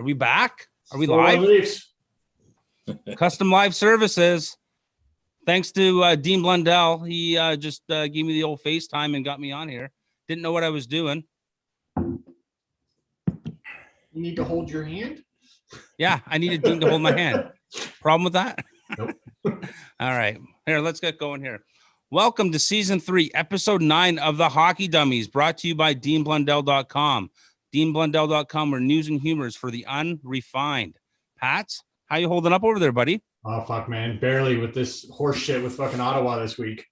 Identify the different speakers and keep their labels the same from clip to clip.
Speaker 1: Are we back? Are we
Speaker 2: 4-1
Speaker 1: live?
Speaker 2: Leafs.
Speaker 1: Custom live services. Thanks to Dean Blundell. He just gave me the old FaceTime and got me on here. Didn't know what I was doing.
Speaker 2: You need to hold your hand?
Speaker 1: Yeah, I needed Dean to hold my hand. Problem with that?
Speaker 2: Nope.
Speaker 1: All right. Here, let's get going here. Welcome to Season 3, Episode 9 of the Hockey Dummies, brought to you by DeanBlundell.com. DeanBlundell.com, where news and humor is for the unrefined. Pats, how you holding up over there, buddy?
Speaker 2: Oh, fuck, man. Barely with this horse shit with fucking Ottawa this week.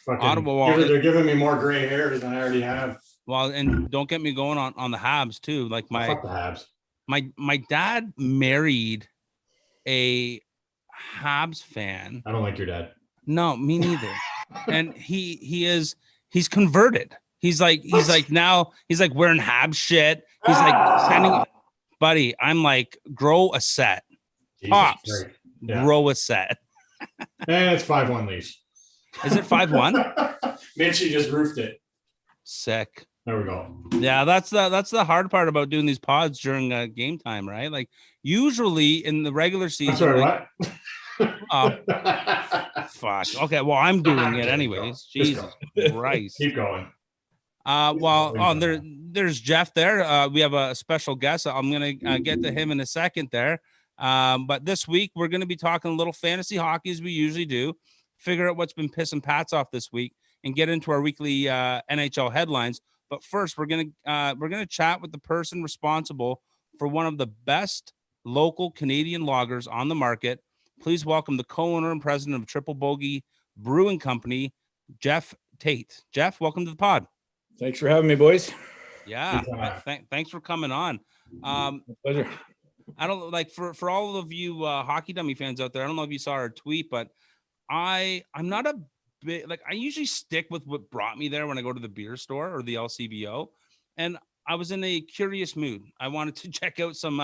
Speaker 1: Ottawa,
Speaker 2: they're giving me more gray hair than I already have.
Speaker 1: Well, and don't get me going on the Habs, too. Like
Speaker 2: Fuck the Habs.
Speaker 1: My dad married a Habs fan.
Speaker 2: I don't like your dad.
Speaker 1: No, me neither. And he's converted. He's like wearing Habs shit. He's like sending, buddy. I'm like, grow a set. Pops, grow a set.
Speaker 2: And it's 5-1 Leafs.
Speaker 1: Is it 5-1?
Speaker 2: Mitchie just roofed it.
Speaker 1: Sick.
Speaker 2: There we go.
Speaker 1: Yeah, that's the hard part about doing these pods during game time, right? Like usually in the regular season.
Speaker 2: I'm sorry,
Speaker 1: like,
Speaker 2: what?
Speaker 1: Oh, fuck. Okay, well, I'm doing it anyways. Jesus Christ.
Speaker 2: Keep going.
Speaker 1: There's Jeff there. We have a special guest. I'm gonna get to him in a second there. But this week we're gonna be talking a little fantasy hockey as we usually do. Figure out what's been pissing Pats off this week and get into our weekly NHL headlines. But first, we're gonna chat with the person responsible for one of the best local Canadian lagers on the market. Please welcome the co-owner and president of Triple Bogey Brewing Company, Jeff Tate. Jeff, welcome to the pod.
Speaker 3: Thanks for having me, boys.
Speaker 1: Yeah, thanks for coming on.
Speaker 3: Pleasure.
Speaker 1: I don't like for all of you hockey dummy fans out there. I don't know if you saw our tweet, but I'm not a bit like I usually stick with what brought me there when I go to the beer store or the LCBO, and I was in a curious mood. I wanted to check out some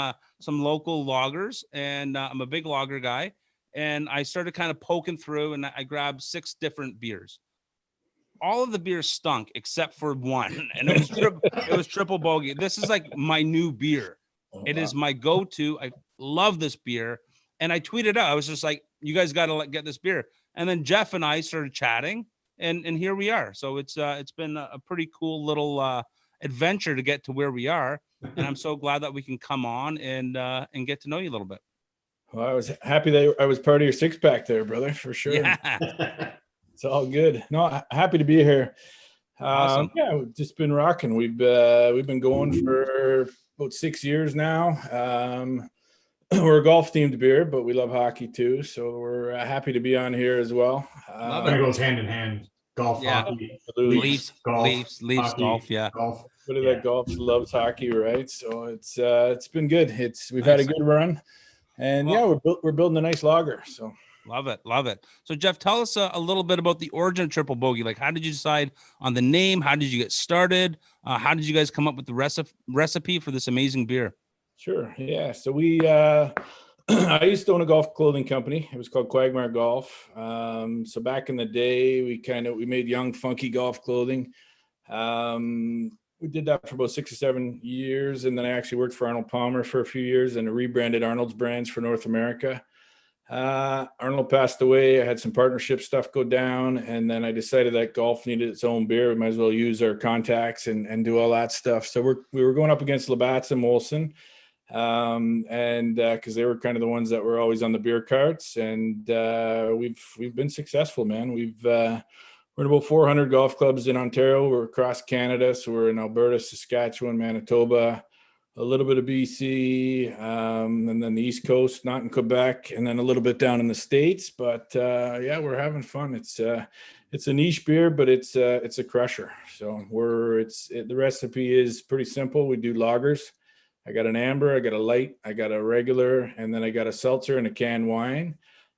Speaker 1: local lagers, and I'm a big lager guy. And I started kind of poking through, and I grabbed 6 different beers. All of the beers stunk except for one, and it was Triple Bogey. This is like my new beer. It is my go-to. I love this beer, and I tweeted out. I was just like, "You guys got to get this beer." And then Jeff and I started chatting, and here we are. So it's been a pretty cool little adventure to get to where we are, and I'm so glad that we can come on and get to know you a little bit.
Speaker 3: Well, I was happy that I was part of your 6-pack there, brother, for sure.
Speaker 1: Yeah.
Speaker 3: It's all good. No, happy to be here.
Speaker 1: Awesome.
Speaker 3: Yeah, we've just been rocking. We've been going for about 6 years now. We're a golf themed beer, but we love hockey too. So we're happy to be on here as well.
Speaker 2: It goes hand in hand. Golf,
Speaker 1: Yeah.
Speaker 2: hockey,
Speaker 1: Leafs,
Speaker 2: hockey,
Speaker 1: golf. Yeah.
Speaker 2: golf.
Speaker 3: Everybody that golf loves hockey, right? So it's been good. We've had a good run, and we're building a nice lager. So
Speaker 1: love it. So Jeff, tell us a little bit about the origin of Triple Bogey. Like, how did you decide on the name? How did you get started? How did you guys come up with the recipe for this amazing beer?
Speaker 3: Sure. Yeah. So we, I used to own a golf clothing company. It was called Quagmire Golf. So back in the day, we made young, funky golf clothing. We did that for about 6 or 7 years. And then I actually worked for Arnold Palmer for a few years and rebranded Arnold's brands for North America. Arnold passed away. I had some partnership stuff go down, and then I decided that golf needed its own beer. We might as well use our contacts and do all that stuff. So we were going up against Labatt's and Molson, and because they were kind of the ones that were always on the beer carts, and we've been successful, man. We're in about 400 golf clubs in Ontario. We're across Canada, so we're in Alberta, Saskatchewan, Manitoba, a little bit of BC, and then the East Coast, not in Quebec, and then a little bit down in the States. But we're having fun. It's a niche beer, but it's a crusher. So the recipe is pretty simple. We do lagers. I got an amber, I got a light, I got a regular, and then I got a seltzer and a canned wine.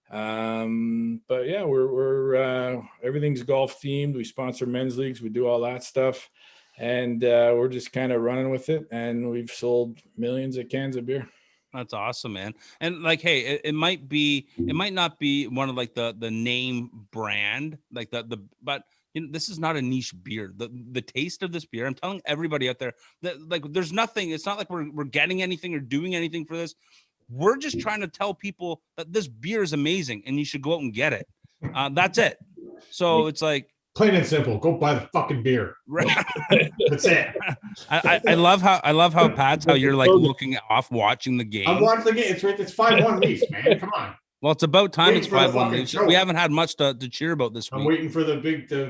Speaker 3: But yeah, we're everything's golf themed. We sponsor men's leagues. We do all that stuff. And we're just kind of running with it, and we've sold millions of cans of beer.
Speaker 1: That's awesome, man. And like, hey, it might not be one of like the name brand, like but this is not a niche beer. The taste of this beer, I'm telling everybody out there that like there's nothing. It's not like we're getting anything or doing anything for this. We're just trying to tell people that this beer is amazing and you should go out and get it. That's it. So it's like
Speaker 2: plain and simple. Go buy the fucking beer. That's it.
Speaker 1: I love how Pat's how you're like looking off watching the game.
Speaker 2: I'm watching the game. It's 5-1 Leafs, man. Come on.
Speaker 1: Well, it's about time it's 5-1 Leafs.
Speaker 2: Choke.
Speaker 1: We haven't had much to cheer about this week.
Speaker 2: I'm waiting for the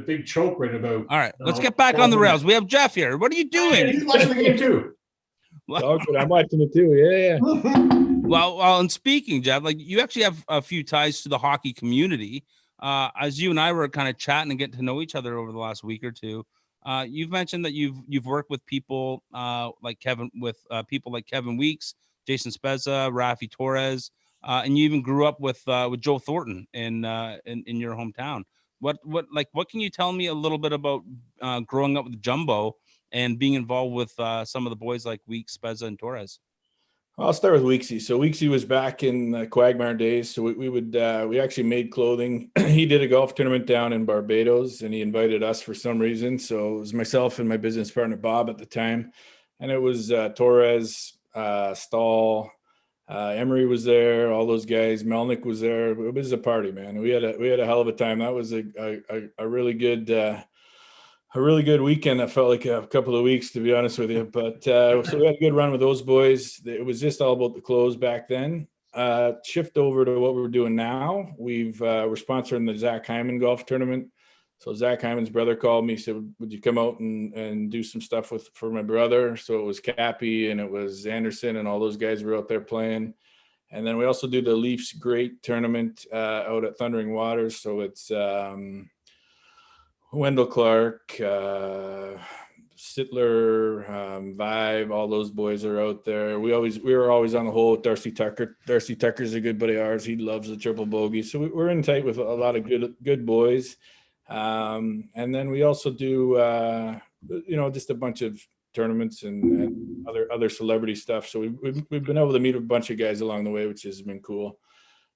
Speaker 2: big choke right about.
Speaker 1: All right, let's get back on the rails. We have Jeff here. What are you doing?
Speaker 2: He's watching the game too.
Speaker 3: I'm watching it too. Yeah.
Speaker 1: Well, and speaking, Jeff, like you actually have a few ties to the hockey community. As you and I were kind of chatting and getting to know each other over the last week or two, you've mentioned that you've worked with people like Kevin Weeks, Jason Spezza, Rafi Torres, and you even grew up with Joe Thornton in your hometown. What can you tell me a little bit about growing up with Jumbo and being involved with some of the boys like Weeks, Spezza, and Torres?
Speaker 3: I'll start with Weeksy. So Weeksy was back in Quagmire days. So we actually made clothing. He did a golf tournament down in Barbados and he invited us for some reason. So it was myself and my business partner, Bob, at the time. And it was Torres, Stahl, Emery was there. All those guys, Melnick was there. It was a party, man. We had a hell of a time. That was a really good weekend. That felt like a couple of weeks, to be honest with you. But so we had a good run with those boys. It was just all about the clothes back then. Shift over to what we're doing now. We're sponsoring the Zach Hyman golf tournament. So Zach Hyman's brother called me, said, "Would you come out and do some stuff for my brother?" So it was Cappy and it was Anderson and all those guys were out there playing. And then we also do the Leafs Great tournament out at Thundering Waters. So it's Wendell Clark, Sittler, Vibe, all those boys are out there. We were always on the hole with Darcy Tucker. Darcy Tucker's a good buddy of ours. He loves the triple bogey. So we're in tight with a lot of good boys. And then we also do, just a bunch of tournaments and other celebrity stuff. So we've been able to meet a bunch of guys along the way, which has been cool.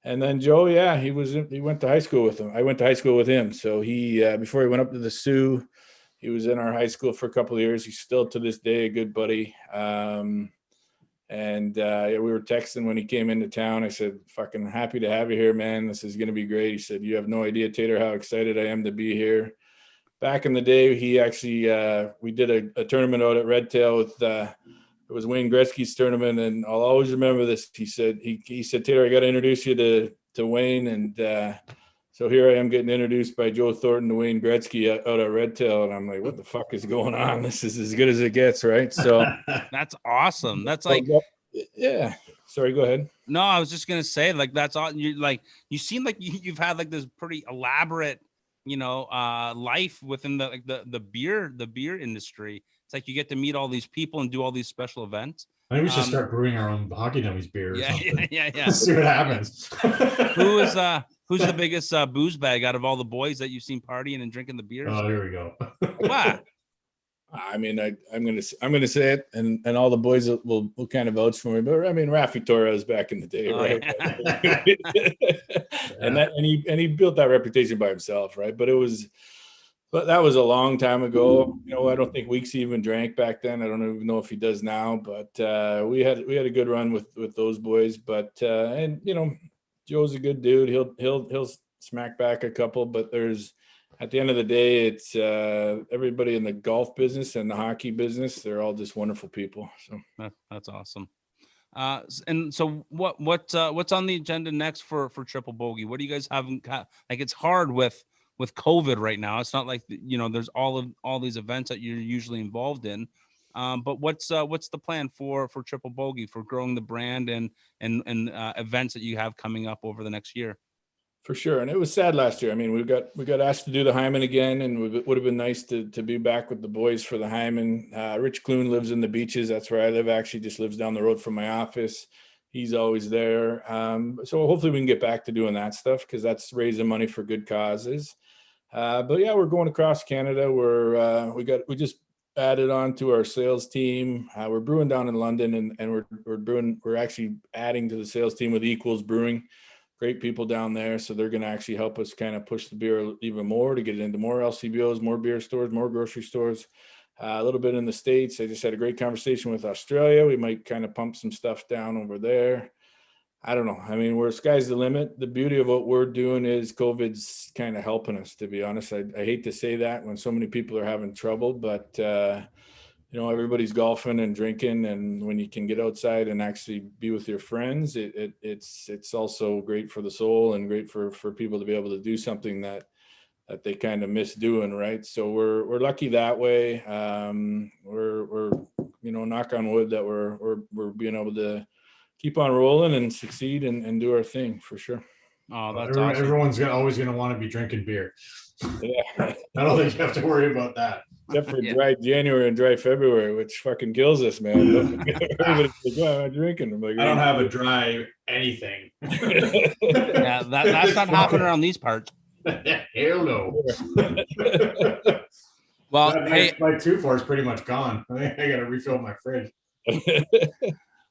Speaker 3: And then Joe, he went to high school with him. I went to high school with him. So he, before he went up to the Sioux, he was in our high school for a couple of years. He's still to this day a good buddy. We were texting when he came into town. I said, "Fucking happy to have you here, man. This is going to be great." He said, "You have no idea, Tater, how excited I am to be here." Back in the day, he actually, we did a tournament out at Red Tail with, it was Wayne Gretzky's tournament. And I'll always remember this. He said, "Tater, I got to introduce you to Wayne." And so here I am getting introduced by Joe Thornton to Wayne Gretzky out at Red Tail. And I'm like, what the fuck is going on? This is as good as it gets, right? So
Speaker 1: that's awesome. That's like,
Speaker 3: yeah. Sorry, go ahead.
Speaker 1: No, I was just gonna say, like, that's all. You seem like you've had like this pretty elaborate, life within the beer industry. It's like you get to meet all these people and do all these special events.
Speaker 2: I think we should start brewing our own Hockey Dummies beer.
Speaker 1: Yeah.
Speaker 2: See what happens.
Speaker 1: Who's the biggest booze bag out of all the boys that you've seen partying and drinking the beers?
Speaker 2: Oh, here we go.
Speaker 1: What?
Speaker 3: I mean, I'm gonna say it, and all the boys will kind of vouch for me. But I mean, Rafi Torres back in the day, right?
Speaker 1: Yeah.
Speaker 3: and he built that reputation by himself, right? But that was a long time ago. I don't think Weeks even drank back then. I don't even know if he does now. But we had a good run with those boys. But Joe's a good dude. He'll smack back a couple. But at the end of the day, it's everybody in the golf business and the hockey business. They're all just wonderful people. So
Speaker 1: that's awesome. And so what's on the agenda next for Triple Bogey? What do you guys have? Like, it's hard with COVID right now. It's not like, there's all these events that you're usually involved in. But what's the plan for Triple Bogey, for growing the brand and events that you have coming up over the next year?
Speaker 3: For sure. And it was sad last year. I mean, we got asked to do the Hyman again, and it would have been nice to be back with the boys for the Hyman. Rich Clune lives in the Beaches. That's where I live. Actually, just lives down the road from my office. He's always there. So hopefully we can get back to doing that stuff, because that's raising money for good causes. But yeah, we're going across Canada. We just added on to our sales team. We're brewing down in London, and we're actually adding to the sales team with Equals Brewing. great people down there. So they're going to actually help us kind of push the beer even more to get it into more LCBOs, more beer stores, more grocery stores, a little bit in the States. I just had a great conversation with Australia. We might kind of pump some stuff down over there. I don't know. I mean, where sky's the limit. The beauty of what we're doing is COVID's kind of helping us, to be honest. I hate to say that when so many people are having trouble, but everybody's golfing and drinking, and when you can get outside and actually be with your friends, it's also great for the soul and great for people to be able to do something that they kind of miss doing, right? So we're lucky that way. We're knock on wood that we're being able to keep on rolling and succeed and do our thing for sure.
Speaker 1: Oh, that's awesome.
Speaker 2: Everyone's always going to want to be drinking beer.
Speaker 3: Yeah.
Speaker 2: I don't think you have to worry about that.
Speaker 3: Except for dry January and dry February, which fucking kills us, man. Everybody's like, "Well, I'm drinking." I'm like,
Speaker 2: I don't have a dry anything.
Speaker 1: Yeah, that's not happening around these parts.
Speaker 2: Hell no.
Speaker 1: Well,
Speaker 2: my 2-4 is pretty much gone. I think I got to refill my fridge.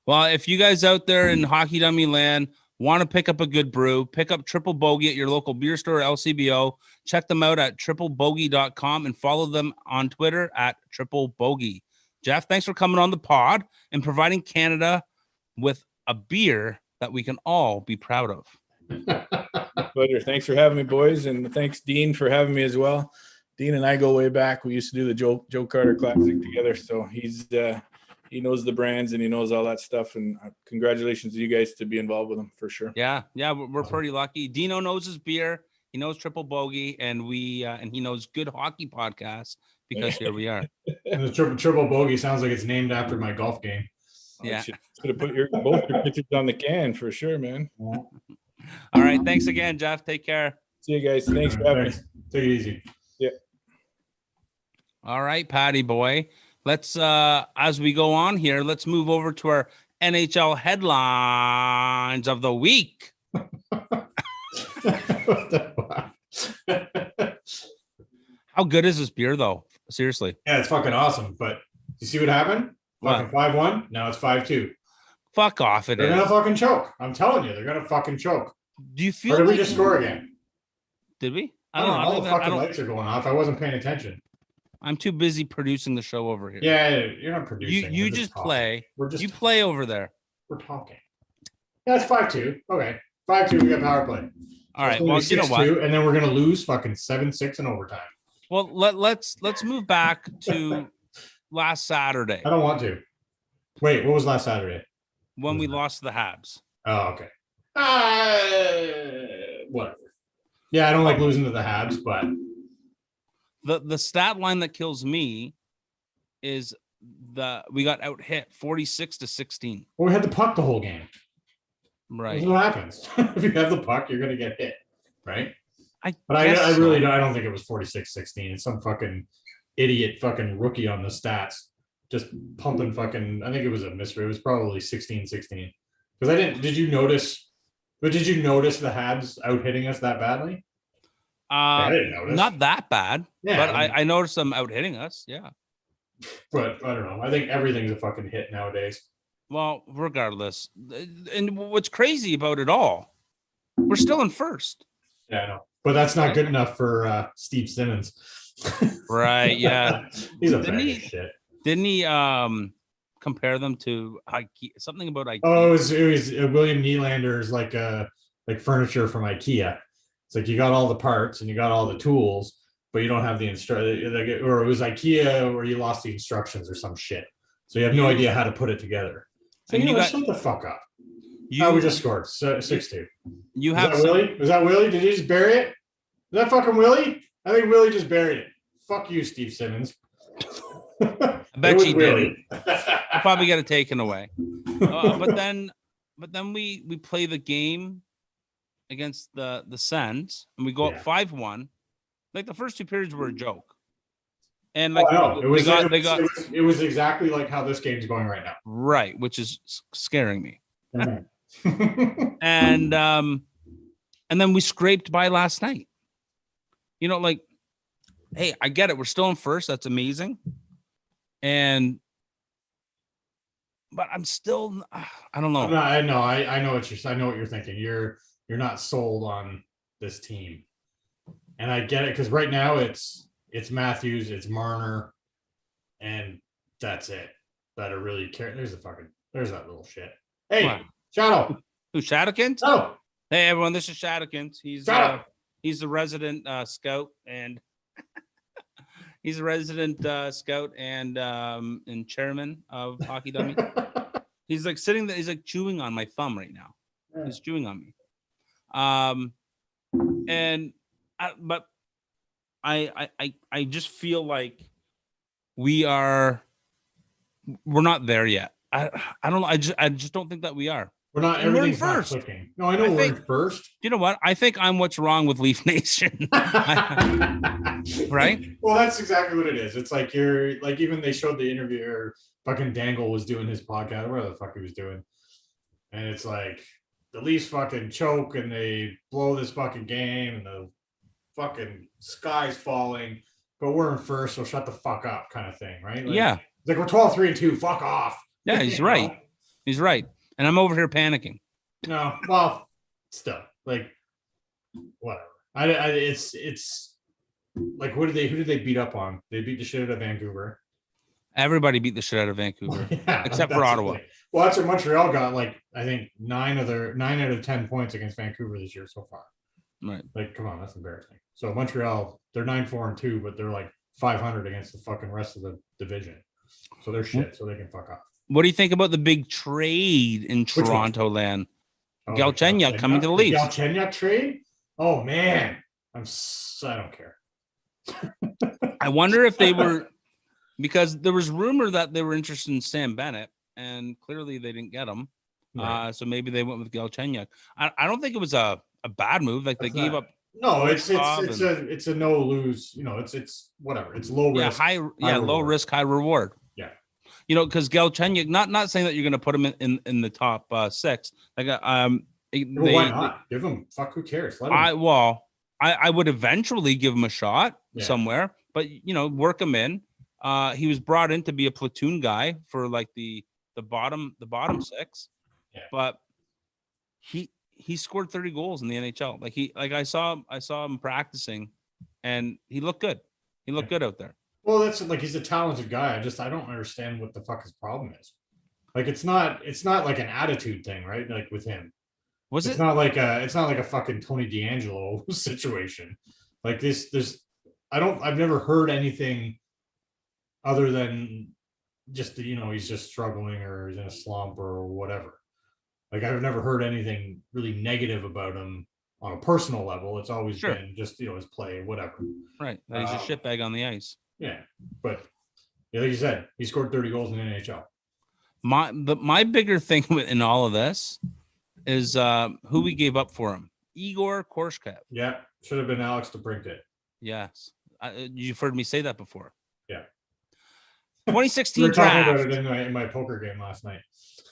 Speaker 1: Well, if you guys out there in Hockey Dummy land want to pick up a good brew, pick up Triple Bogey at your local beer store, LCBO. Check them out at triplebogey.com and follow them on Twitter at Triple Bogey. Jeff, thanks for coming on the pod and providing Canada with a beer that we can all be proud of.
Speaker 3: Pleasure. Thanks for having me, boys, and thanks, Dean, for having me as well. Dean and I go way back. We used to do the Joe Carter Classic together, so he knows the brands and he knows all that stuff. And congratulations to you guys to be involved with him for sure.
Speaker 1: Yeah, we're pretty lucky. Dino knows his beer. He knows Triple Bogey, and he knows good hockey podcasts because here we are.
Speaker 2: And the triple Bogey sounds like it's named after my golf game.
Speaker 1: Yeah,
Speaker 3: should have put both your pictures on the can for sure, man.
Speaker 2: Yeah.
Speaker 1: All right, thanks again, Jeff. Take care.
Speaker 3: See you guys. Thanks for having me.
Speaker 2: Take it easy.
Speaker 3: Yeah.
Speaker 1: All right, Patty boy. Let's as we go on here, let's move over to our NHL headlines of the week. How good is this beer, though? Seriously.
Speaker 2: Yeah, it's fucking awesome. But you see what happened? Fucking 5-1. Now it's 5-2.
Speaker 1: Fuck off! They're
Speaker 2: gonna fucking choke. I'm telling you, they're gonna fucking choke.
Speaker 1: Do you feel?
Speaker 2: Or did we just score again?
Speaker 1: Did we?
Speaker 2: I don't know. All the fucking lights are going off. I wasn't paying attention.
Speaker 1: I'm too busy producing the show over here.
Speaker 2: Yeah, you're not producing.
Speaker 1: You just play. You
Speaker 2: talking.
Speaker 1: Play over there.
Speaker 2: We're talking. Yeah, it's 5-2. Okay, 5-2. We got power play.
Speaker 1: All right. Well, you know what?
Speaker 2: And then we're gonna lose fucking 7-6 in overtime.
Speaker 1: Well, let's move back to last Saturday.
Speaker 2: I don't want to. Wait, what was last Saturday?
Speaker 1: When we lost to the Habs.
Speaker 2: Oh, okay. Whatever. Yeah, I don't like losing to the Habs, but
Speaker 1: the stat line that kills me is we got out hit 46-16.
Speaker 2: Well, we had the puck the whole game.
Speaker 1: Right.
Speaker 2: That's what happens. If you have the puck, you're gonna get hit, right?
Speaker 1: I
Speaker 2: really don't. I don't think it was 46-16. It's some fucking idiot fucking rookie on the stats. Just pumping fucking, I think it was a mystery. It was probably 16-16. Because did you notice the Habs out hitting us that badly? I didn't notice.
Speaker 1: Not that bad.
Speaker 2: Yeah,
Speaker 1: but I noticed them out hitting us. Yeah.
Speaker 2: But I don't know. I think everything's a fucking hit nowadays.
Speaker 1: Well, regardless. And what's crazy about it all, we're still in first.
Speaker 2: Yeah, I know. But that's not good enough for Steve Simmons.
Speaker 1: Right, yeah.
Speaker 2: He's a bag of shit.
Speaker 1: Didn't he compare them to IKEA? Something about IKEA.
Speaker 2: Oh, it was William Nylander's like furniture from IKEA. It's like you got all the parts and you got all the tools, but you don't have the or it was IKEA where you lost the instructions or some shit. So you have no idea how to put it together. So shut the fuck up. We just scored 6-2.
Speaker 1: You have
Speaker 2: Willie? Was that Willie? Did he just bury it? Is that fucking Willie? I think Willie just buried it. Fuck you, Steve Simmons.
Speaker 1: I bet you did. I probably got it taken away. But then we play the game against the Sens and we go up 5-1. Like the first two periods were a joke. And like
Speaker 2: it was exactly like how this game's going right now.
Speaker 1: Right, which is scaring me.
Speaker 2: Mm-hmm.
Speaker 1: And then we scraped by last night. Like, hey, I get it. We're still in first. That's amazing. But I'm still, I don't know.
Speaker 2: I know what you're thinking. You're you're not sold on this team. And I get it because right now it's Matthews, it's Marner, and that's it. That are really care. There's that little shit. Hey,
Speaker 1: What?
Speaker 2: Shadow.
Speaker 1: Who, Shadowkins?
Speaker 2: Oh,
Speaker 1: Hey everyone, this is Shadowkins. He's the resident scout and he's the resident scout and chairman of Hockey Dummies. He's like sitting there, he's like chewing on my thumb right now. He's chewing on me. But I just feel like we're not there yet. I don't know. I just don't think that we are.
Speaker 2: We're not.
Speaker 1: And we're in
Speaker 2: Everything's not
Speaker 1: first.
Speaker 2: clicking. No, I know we're in first.
Speaker 1: You know what? I think I'm what's wrong with Leaf Nation. Right?
Speaker 2: Well, that's exactly what it is. It's like you're like, even they showed the interview, or fucking Dangle was doing his podcast, whatever the fuck he was doing. And it's like the Leafs fucking choke and they blow this fucking game and the fucking sky's falling, but we're in first, so shut the fuck up kind of thing, right? Like,
Speaker 1: Yeah.
Speaker 2: Like we're 12-3-2, fuck off.
Speaker 1: Yeah, he's right. He's right. And I'm over here panicking.
Speaker 2: No, well, still, like, whatever. It's like, who did they beat up on? They beat the shit out of Vancouver.
Speaker 1: Everybody beat the shit out of Vancouver,
Speaker 2: Yeah,
Speaker 1: except for Ottawa.
Speaker 2: Well, that's what Montreal got. Like, I think 9 out of 10 points against Vancouver this year so far.
Speaker 1: Right.
Speaker 2: Like, come on, that's embarrassing. So Montreal, they're 9-4-2, but they're like 500 against the fucking rest of the division. So they're shit. So they can fuck off.
Speaker 1: What do you think about the big trade in Toronto land?
Speaker 2: Oh,
Speaker 1: Galchenyuk coming to the Leafs.
Speaker 2: Galchenyuk trade? Oh man, I don't care.
Speaker 1: I wonder if they were, because there was rumor that they were interested in Sam Bennett, and clearly they didn't get him.
Speaker 2: Right.
Speaker 1: So maybe they went with Galchenyuk. I don't think it was a bad move. Like they gave up.
Speaker 2: No, it's a no lose. You know, it's whatever. It's low risk.
Speaker 1: Low risk, high reward.
Speaker 2: Yeah.
Speaker 1: You know, because Galchenyuk, not saying that you're going to put him in the top 6. Like
Speaker 2: Why not? Give him. Fuck, who cares? Let him.
Speaker 1: I would eventually give him a shot somewhere, but you know, work him in. He was brought in to be a platoon guy for like the bottom 6, but he scored 30 goals in the NHL. I saw him practicing, and he looked good. He looked good out there.
Speaker 2: Well, that's like, he's a talented guy. I don't understand what the fuck his problem is. Like, it's not like an attitude thing, right? Like with him. It's not like a fucking Tony D'Angelo situation. Like I've never heard anything other than just, you know, he's just struggling or he's in a slump or whatever. Like, I've never heard anything really negative about him on a personal level. It's always been just, you know, his play, whatever.
Speaker 1: Right. He's a shitbag on the ice.
Speaker 2: Yeah. But like you said, he scored 30 goals in the NHL.
Speaker 1: My bigger thing in all of this is who we gave up for him. Igor Korshchev.
Speaker 2: Yeah. Should have been Alex DeBrincat.
Speaker 1: Yes. You've heard me say that before.
Speaker 2: Yeah.
Speaker 1: 2016
Speaker 2: we were
Speaker 1: draft.
Speaker 2: talking about it in my poker game last night.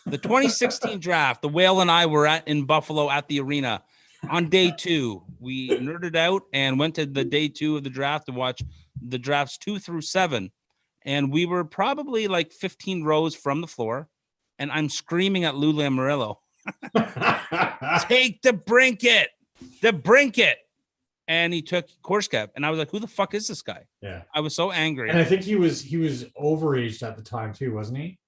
Speaker 1: The 2016 draft, the Whale and I were in Buffalo at the arena on day 2. We nerded out and went to the day 2 of the draft to watch the drafts 2 through 7. And we were probably like 15 rows from the floor. And I'm screaming at Lou Lamoriello, take the brinket. And he took Korshchev. And I was like, who the fuck is this guy?
Speaker 2: Yeah.
Speaker 1: I was so angry.
Speaker 2: And I think he was overaged at the time too, wasn't he?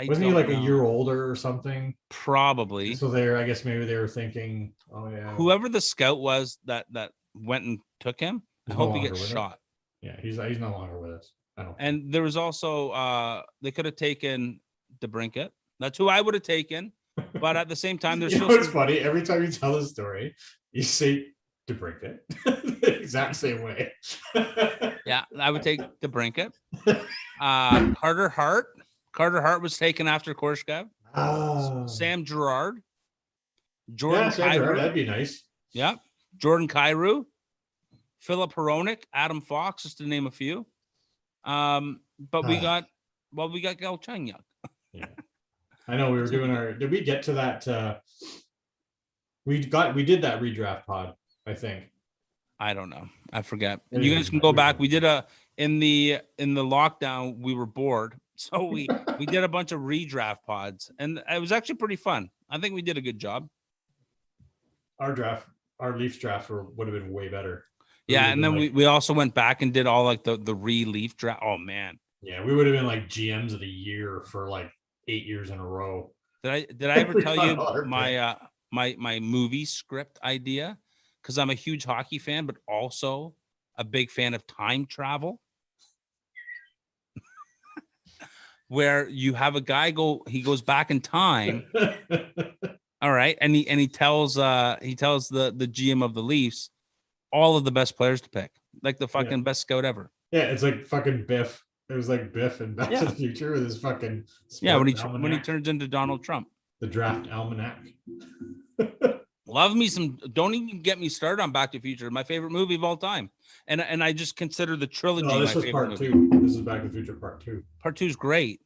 Speaker 2: Wasn't he like a year older or something?
Speaker 1: Probably.
Speaker 2: So I guess maybe they were thinking, oh yeah.
Speaker 1: Whoever the scout was that went and took him, I hope he gets shot.
Speaker 2: Yeah, he's no longer with us.
Speaker 1: And there was also they could have taken DeBrincat. That's who I would have taken. But at the same time, there's
Speaker 2: it's funny. Every time you tell this story, you say DeBrincat the exact same way.
Speaker 1: Yeah, I would take DeBrincat. Carter Hart was taken after Korshchev.
Speaker 2: Oh.
Speaker 1: Sam Girard. Jordan
Speaker 2: Sam Girard, that'd be nice.
Speaker 1: Yeah. Jordan Kyrou. Philip Hronek, Adam Fox, just to name a few. But we got Galchenyuk.
Speaker 2: Yeah. I know we were doing did we get to that? We did that redraft pod, I think.
Speaker 1: I don't know. I forget. You guys can go back. We did in the lockdown, we were bored. So we did a bunch of redraft pods, and it was actually pretty fun. I think we did a good job.
Speaker 2: our Leafs draft would have been way better.
Speaker 1: Yeah, and then we also went back and did all like the re-Leaf draft. Oh man.
Speaker 2: Yeah, we would have been like GMs of the year for like 8 years in a row.
Speaker 1: Did I ever tell you my movie script idea? Because I'm a huge hockey fan, but also a big fan of time travel. Where you have a guy he goes back in time. All right, and he tells the GM of the Leafs all of the best players to pick, like the fucking best scout ever.
Speaker 2: Yeah, it's like fucking Biff. It was like Biff in Back to the Future with his fucking
Speaker 1: when he turns into Donald Trump.
Speaker 2: The draft almanac.
Speaker 1: Love me some. Don't even get me started on Back to the Future. My favorite movie of all time, and I just consider the trilogy.
Speaker 2: No, this
Speaker 1: my
Speaker 2: was
Speaker 1: favorite
Speaker 2: part
Speaker 1: movie.
Speaker 2: 2. This is Back to the Future part 2.
Speaker 1: Part 2 is great.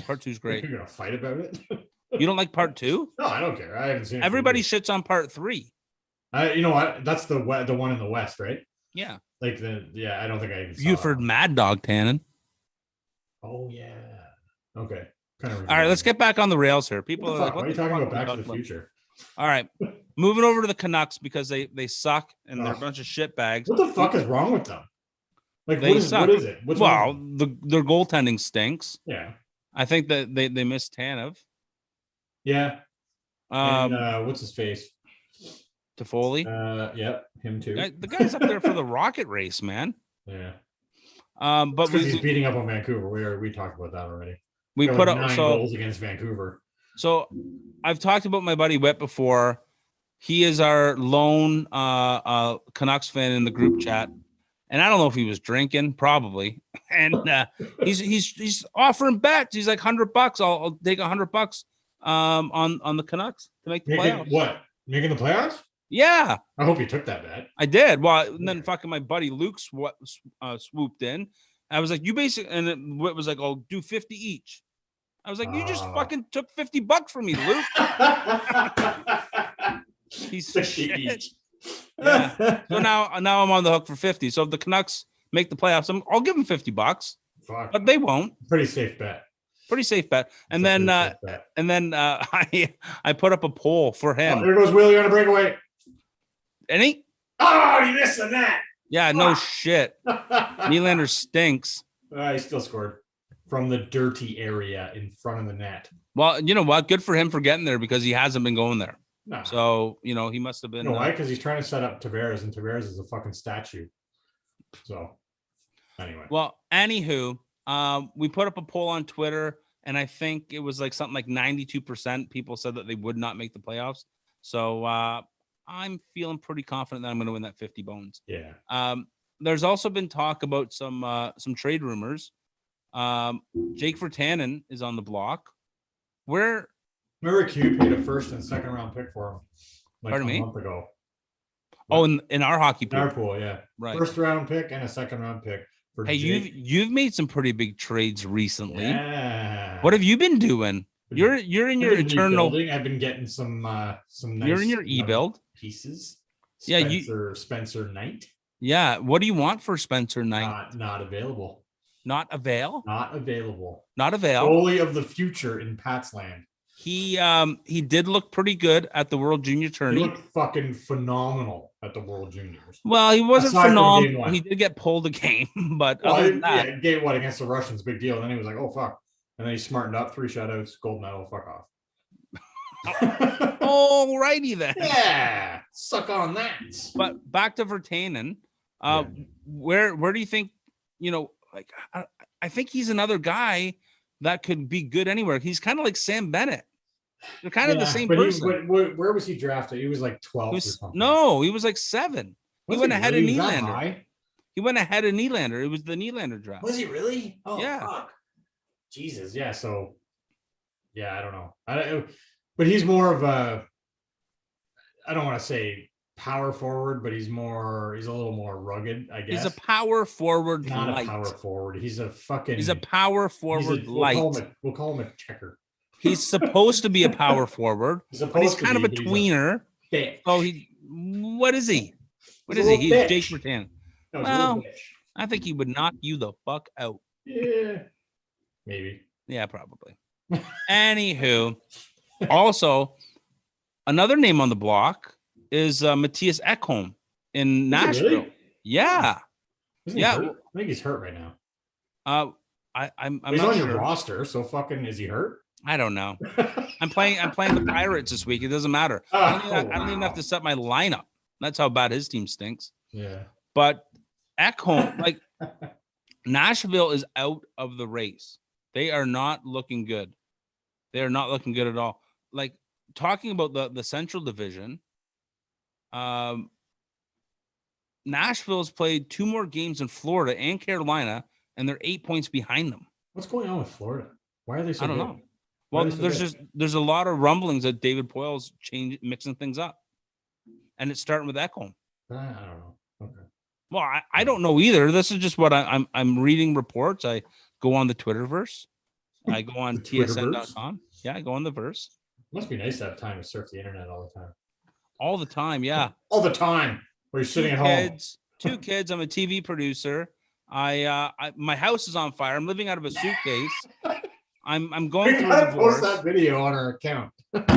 Speaker 1: Part 2 is great.
Speaker 2: You're gonna fight about it?
Speaker 1: You don't like part 2?
Speaker 2: No, I don't care. I haven't seen it.
Speaker 1: Everybody shits on part 3.
Speaker 2: You know what? That's the one in the West, right?
Speaker 1: Yeah.
Speaker 2: Like I don't think I even saw
Speaker 1: Buford Mad Dog Tannen.
Speaker 2: Oh yeah. Okay. Kind of.
Speaker 1: All right, let's get back on the rails here. People are like,
Speaker 2: "What are you talking about? Back to the Future?"
Speaker 1: All right, moving over to the Canucks because they suck and they're a bunch of shit bags.
Speaker 2: What the fuck is wrong with them? Like,
Speaker 1: they
Speaker 2: suck. What is it?
Speaker 1: Their goaltending stinks.
Speaker 2: Yeah.
Speaker 1: I think that they missed Tanev.
Speaker 2: Yeah. And, what's his face?
Speaker 1: Toffoli.
Speaker 2: Yeah, him too.
Speaker 1: The guy's up there for the rocket race, man.
Speaker 2: Yeah.
Speaker 1: But
Speaker 2: he's beating up on Vancouver. We talked about that already.
Speaker 1: We put up
Speaker 2: 9 goals against Vancouver.
Speaker 1: So I've talked about my buddy Whit before. He is our lone Canucks fan in the group chat. And I don't know if he was drinking, probably. And he's offering bets. He's like $100. I'll take $100 on the Canucks to make the playoffs.
Speaker 2: What? Making the playoffs?
Speaker 1: Yeah.
Speaker 2: I hope you took that bet.
Speaker 1: I did. Well, and then fucking my buddy Luke swooped in. I was like, you basically, and it was like, I'll do 50 each. I was like, you just fucking took $50 from me, Luke. He's
Speaker 2: 50
Speaker 1: shit.
Speaker 2: each.
Speaker 1: Yeah. So now I'm on the hook for 50. So if the Canucks make the playoffs, I'll give them $50.
Speaker 2: Fuck.
Speaker 1: But they won't.
Speaker 2: Pretty safe bet.
Speaker 1: And then I put up a poll for him.
Speaker 2: Oh, there goes Willie on a breakaway.
Speaker 1: Any?
Speaker 2: Oh, you missed the net.
Speaker 1: Yeah, no shit. Nylander stinks.
Speaker 2: He still scored from the dirty area in front of the net.
Speaker 1: Well, you know what? Good for him for getting there because he hasn't been going there.
Speaker 2: No.
Speaker 1: So, he must have been.
Speaker 2: You know why? Because he's trying to set up Tavares, and Tavares is a fucking statue. So, anyway.
Speaker 1: Well, anywho, we put up a poll on Twitter, and I think it was like something like 92% people said that they would not make the playoffs. So, I'm feeling pretty confident that I'm going to win that 50 bones.
Speaker 2: Yeah.
Speaker 1: There's also been talk about some trade rumors. Jake Virtanen is on the block.
Speaker 2: Remember Q paid a first and second round pick for him like a month ago.
Speaker 1: Oh, in our hockey pool.
Speaker 2: In our pool, yeah.
Speaker 1: Right.
Speaker 2: First round pick and a second round pick.
Speaker 1: Hey,
Speaker 2: Jake.
Speaker 1: you've made some pretty big trades recently.
Speaker 2: Yeah.
Speaker 1: What have you been doing? You're in your eternal.
Speaker 2: I've been getting some nice.
Speaker 1: You're in your e-build
Speaker 2: pieces.
Speaker 1: Spencer
Speaker 2: Knight.
Speaker 1: Yeah. What do you want for Spencer Knight?
Speaker 2: Not available.
Speaker 1: Not avail.
Speaker 2: Not available.
Speaker 1: Not avail.
Speaker 2: Goalie of the future in Pat's land.
Speaker 1: He did look pretty good at the World Junior Tourney.
Speaker 2: He looked fucking phenomenal at the World Juniors.
Speaker 1: Well, he wasn't phenomenal. He did get pulled a game, but other than that,
Speaker 2: game one against the Russians, big deal. And then he was like, "Oh fuck!" And then he smartened up, 3 shutouts, gold medal, fuck off.
Speaker 1: Alrighty then.
Speaker 2: Yeah, suck on that.
Speaker 1: But back to Virtanen. Where do you think? Like I think he's another guy that could be good anywhere. He's kind of like Sam Bennett. They're kind of the same person.
Speaker 2: Where was he drafted? He was like 12 or something.
Speaker 1: No, he was like 7. He went ahead of Nylander.
Speaker 2: He
Speaker 1: went ahead of Nylander. It was the Nylander draft.
Speaker 2: Was he really? Oh,
Speaker 1: yeah.
Speaker 2: Fuck. Jesus. Yeah. So, yeah, I don't know. But he's more of a, I don't want to say power forward, but he's a little more rugged, I guess.
Speaker 1: He's a power forward
Speaker 2: Not
Speaker 1: light.
Speaker 2: a power forward. He's a
Speaker 1: power forward light.
Speaker 2: We'll call him a checker.
Speaker 1: He's supposed to be a power forward. He's kind of a tweener. What is he? What is he? He's Jake Virtanen. Well, I think he would knock you the fuck out.
Speaker 2: Yeah. Maybe.
Speaker 1: Yeah, probably. Anywho, also, another name on the block is Matthias Ekholm in Nashville.
Speaker 2: Really?
Speaker 1: Yeah.
Speaker 2: Isn't he hurt? I think he's hurt right now.
Speaker 1: I'm
Speaker 2: he's
Speaker 1: not
Speaker 2: on
Speaker 1: sure.
Speaker 2: your roster, so fucking is he hurt?
Speaker 1: I don't know. I'm playing the Pirates this week. It doesn't matter. I don't even have to set my lineup. That's how bad his team stinks.
Speaker 2: Yeah.
Speaker 1: But Ekholm, like Nashville is out of the race. They are not looking good. They are not looking good at all. Like talking about the Central Division, Nashville's played 2 more games in Florida and Carolina, and they're 8 points behind them.
Speaker 2: What's going on with Florida? Why are they so
Speaker 1: I don't
Speaker 2: good?
Speaker 1: know. Well, there's a lot of rumblings that David Poyle's mixing things up, and it's starting with Ekholm.
Speaker 2: I don't know. Okay.
Speaker 1: Well, I don't know either. This is just what I'm reading reports. I go on the Twitterverse. I go on tsn.com. Yeah, I go on the verse.
Speaker 2: Must be nice to have time to surf the internet all the time.
Speaker 1: All the time, yeah.
Speaker 2: All the time. Where you're sitting at home.
Speaker 1: 2 kids. I'm a TV producer. My house is on fire. I'm living out of a suitcase. I'm going through a divorce.
Speaker 2: Post that video on our account.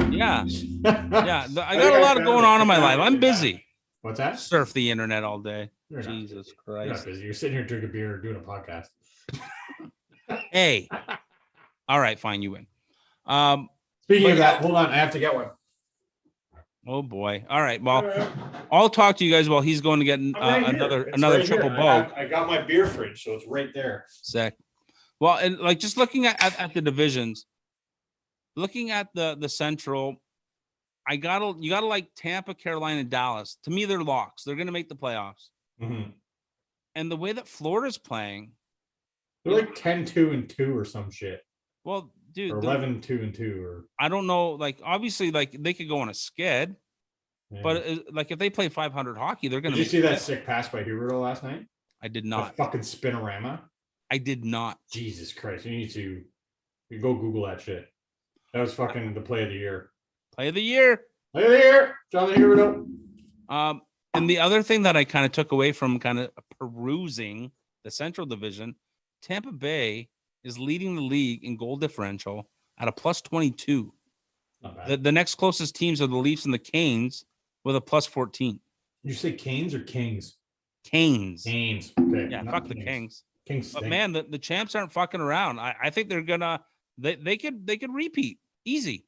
Speaker 1: Yeah. Yeah. I got a lot going on in my life. I'm busy.
Speaker 2: What's that?
Speaker 1: Surf the internet all day.
Speaker 2: You're
Speaker 1: Jesus Christ.
Speaker 2: You're not busy. You're sitting here drinking beer and doing a podcast.
Speaker 1: Hey. All right, fine. You win.
Speaker 2: Speaking of that, hold on. I have to get one.
Speaker 1: Oh boy. All right. Well, I'll talk to you guys while he's going to get another
Speaker 2: right
Speaker 1: triple
Speaker 2: here.
Speaker 1: Bog.
Speaker 2: I got my beer fridge, so it's right there.
Speaker 1: Sick. Well, and like just looking at the divisions, looking at the Central, you gotta like Tampa, Carolina, Dallas. To me, they're locks. They're gonna make the playoffs.
Speaker 2: Mm-hmm.
Speaker 1: And the way that Florida's playing,
Speaker 2: they're like 10-2-2 or some shit.
Speaker 1: Well, dude,
Speaker 2: or 11-2-2 or
Speaker 1: I don't know. Like obviously, like they could go on a skid, but like if they play 500 hockey, they're gonna.
Speaker 2: Did you see that sick pass by Huberto last night?
Speaker 1: I did not.
Speaker 2: A fucking spinorama.
Speaker 1: I did not.
Speaker 2: Jesus Christ! You go Google that shit. That was fucking the play of the year.
Speaker 1: Play of the year.
Speaker 2: Play of the year. Jonathan Huberto.
Speaker 1: And the other thing that I kind of took away from kind of perusing the Central Division, Tampa Bay is leading the league in goal differential at a +22. The next closest teams are the Leafs and the Canes with a +14.
Speaker 2: Did you say Canes or Kings?
Speaker 1: Canes.
Speaker 2: Canes. Okay.
Speaker 1: Yeah, fuck the Kings.
Speaker 2: Kings.
Speaker 1: But man, the champs aren't fucking around. I think they're gonna they could repeat. Easy.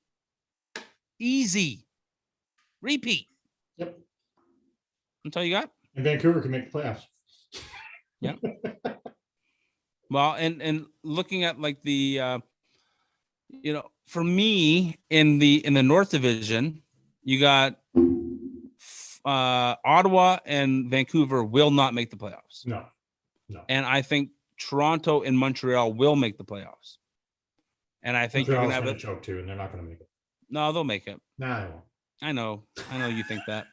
Speaker 1: Repeat.
Speaker 2: Yep.
Speaker 1: That's all you got?
Speaker 2: And Vancouver can make the playoffs.
Speaker 1: Yeah. Well, and looking at like the for me in the North Division, you got Ottawa and Vancouver will not make the playoffs.
Speaker 2: No.
Speaker 1: And I think Toronto and Montreal will make the playoffs. And I think
Speaker 2: Montreal's
Speaker 1: you're gonna have
Speaker 2: a choke too, and they're not gonna make it.
Speaker 1: No, they'll make it.
Speaker 2: Nah, they won't.
Speaker 1: I know you think that.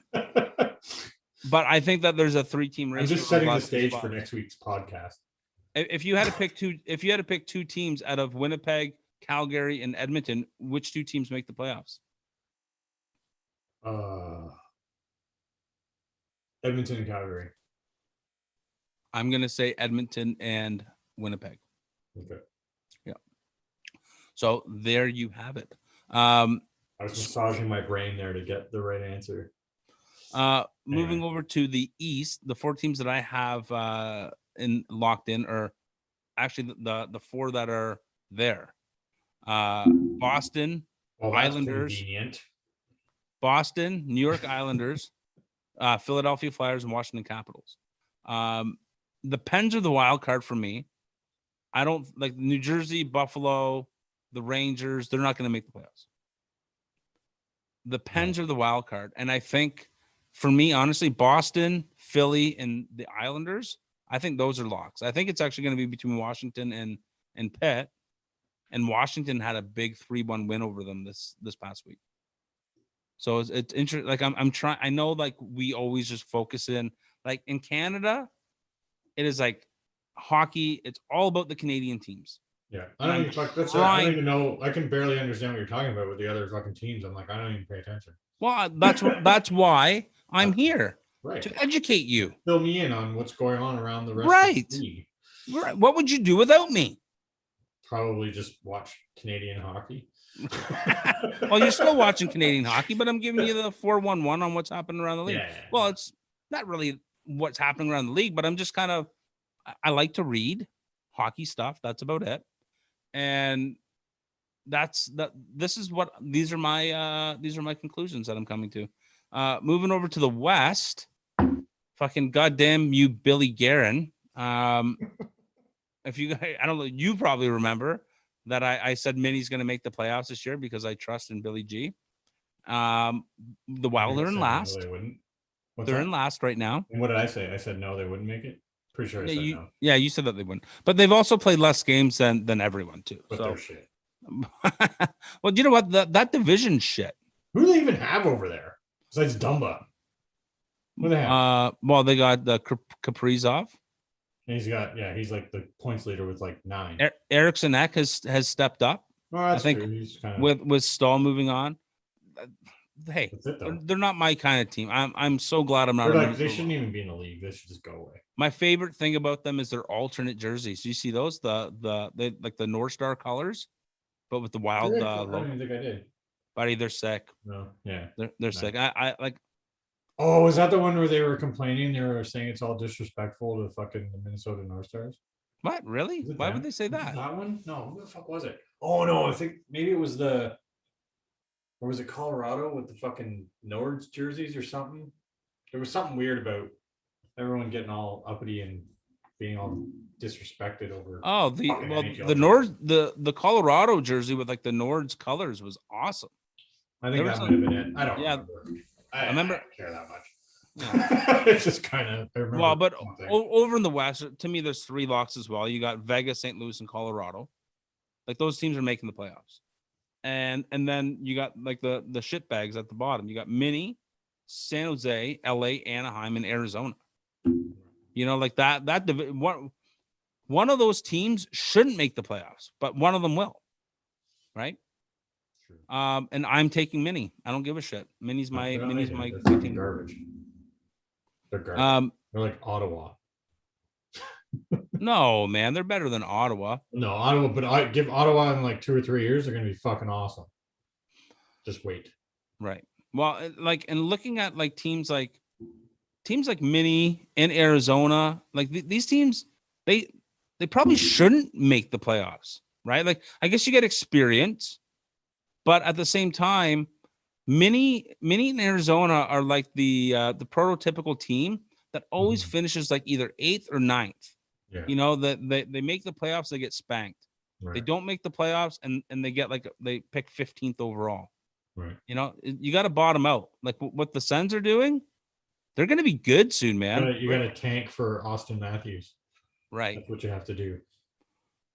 Speaker 1: But I think that there's a 3-team race.
Speaker 2: I'm just setting the stage for next week's podcast.
Speaker 1: If you had to pick two teams out of Winnipeg, Calgary, and Edmonton, which 2 teams make the playoffs?
Speaker 2: Edmonton and Calgary.
Speaker 1: I'm gonna say Edmonton and Winnipeg.
Speaker 2: Okay.
Speaker 1: Yeah. So there you have it.
Speaker 2: I was massaging my brain there to get the right answer.
Speaker 1: Moving over to the East, the 4 teams that I have locked in are actually the 4 that are there. Boston, Islanders,
Speaker 2: convenient.
Speaker 1: Boston, New York Islanders, Philadelphia Flyers, and Washington Capitals. The Pens are the wild card for me. I don't like New Jersey, Buffalo, the Rangers. They're not going to make the playoffs. The Pens are the wild card. And I think for me, honestly, Boston, Philly, and the Islanders, I think those are locks. I think it's actually going to be between Washington and Pitt. And Washington had a big 3-1 win over them this past week. So it's interesting. Like I'm trying. I know like we always just focus in like in Canada, it is like hockey. It's all about the Canadian teams.
Speaker 2: Yeah, I don't even know. I can barely understand what you're talking about with the other fucking teams. I'm like, I don't even pay attention.
Speaker 1: Well, that's why I'm here.
Speaker 2: Right.
Speaker 1: To educate you.
Speaker 2: Fill me in on what's going on around the rest
Speaker 1: right.
Speaker 2: of the league.
Speaker 1: Right. What would you do without me?
Speaker 2: Probably just watch Canadian hockey.
Speaker 1: Well, you're still watching Canadian hockey, but I'm giving you the 4-1-1 on what's happening around the league.
Speaker 2: Yeah.
Speaker 1: Well, it's not really what's happening around the league, but I'm just kind of, I like to read hockey stuff. That's about it. And these are my conclusions that I'm coming to. Moving over to the West, fucking goddamn you, Billy Guerin. If you guys, I don't know, you probably remember that I said Minnie's going to make the playoffs this year because I trust in Billy G. The Wild are in last.
Speaker 2: No, they wouldn't.
Speaker 1: They're in last right now.
Speaker 2: And what did I say? I said no, they wouldn't make it. Pretty sure I said no.
Speaker 1: Yeah, you said that they wouldn't, but they've also played less games than everyone too.
Speaker 2: But they're shit.
Speaker 1: Well, you know what? That division shit.
Speaker 2: Who do they even have over there besides Dumba? What do they have?
Speaker 1: Well, they got the Kaprizov.
Speaker 2: And he's like the points leader with like 9.
Speaker 1: Eriksson Ek has stepped up.
Speaker 2: Oh, that's
Speaker 1: I think
Speaker 2: true. He's kind of
Speaker 1: with Stahl moving on. Hey,
Speaker 2: that's it, though.
Speaker 1: they're not my kind of team. I'm so glad I'm not.
Speaker 2: They shouldn't even be in the league. They should just go away.
Speaker 1: My favorite thing about them is their alternate jerseys. Do you see those? They like the North Star colors, but with the Wild
Speaker 2: I
Speaker 1: logo.
Speaker 2: don't even think I did.
Speaker 1: Buddy, they're sick.
Speaker 2: No, yeah,
Speaker 1: they're sick. I like.
Speaker 2: Oh, is that the one where they were complaining? They were saying it's all disrespectful to fucking the Minnesota North Stars.
Speaker 1: What, really? Why would they say that?
Speaker 2: That one? No, who the fuck was it? Oh no, I think maybe it was or was it Colorado with the fucking Nords jerseys or something? There was something weird about everyone getting all uppity and being all disrespected over.
Speaker 1: Oh, the Colorado jersey with like the Nords colors was awesome.
Speaker 2: I think that might have been it. I don't remember. I don't care that much.
Speaker 1: Yeah.
Speaker 2: It's just kind of.
Speaker 1: Well, but over in the West, to me, there's 3 locks as well. You got Vegas, St. Louis, and Colorado. Like those teams are making the playoffs, and then you got like the shit bags at the bottom. You got Mini, San Jose, LA, Anaheim, and Arizona. You know, like that one of those teams shouldn't make the playoffs, but one of them will, right? And I'm taking Mini. I don't give a shit. Mini's my
Speaker 2: team. Garbage. They're garbage. They're like Ottawa.
Speaker 1: No, man, they're better than Ottawa.
Speaker 2: No, Ottawa, but I give Ottawa in like 2 or 3 years, they're gonna be fucking awesome. Just wait.
Speaker 1: Right. Well, like, and looking at like teams like Mini in Arizona, like these teams, they probably shouldn't make the playoffs, right? Like, I guess you get experience. But at the same time, Mini in Arizona are like the prototypical team that always finishes like either 8th or 9th.
Speaker 2: Yeah.
Speaker 1: You know, that they make the playoffs, they get spanked. Right. They don't make the playoffs and they get they pick 15th overall.
Speaker 2: Right.
Speaker 1: You know, you got to bottom out. Like what the Sens are doing, they're going to be good soon, man.
Speaker 2: You got to tank for Austin Matthews.
Speaker 1: Right.
Speaker 2: That's what you have to do.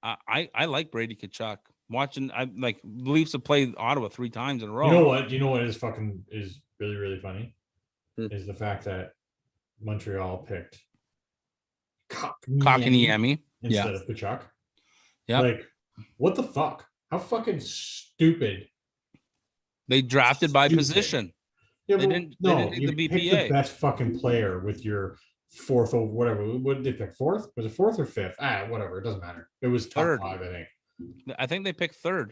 Speaker 1: I like Brady Tkachuk. Watching, I like the Leafs have played Ottawa 3 times in a row.
Speaker 2: You know what is really, really funny? Is the fact that Montreal picked
Speaker 1: Kotkaniemi
Speaker 2: instead of Tkachuk.
Speaker 1: Yeah.
Speaker 2: Like, what the fuck? How fucking stupid.
Speaker 1: They drafted by position.
Speaker 2: Yeah,
Speaker 1: they didn't take the BPA.
Speaker 2: Pick the best fucking player with your 4th or whatever. What did they pick? 4th? Was it 4th or 5th? Whatever. It doesn't matter. It was top
Speaker 1: 3rd.
Speaker 2: 5, I think.
Speaker 1: I think they picked 3rd.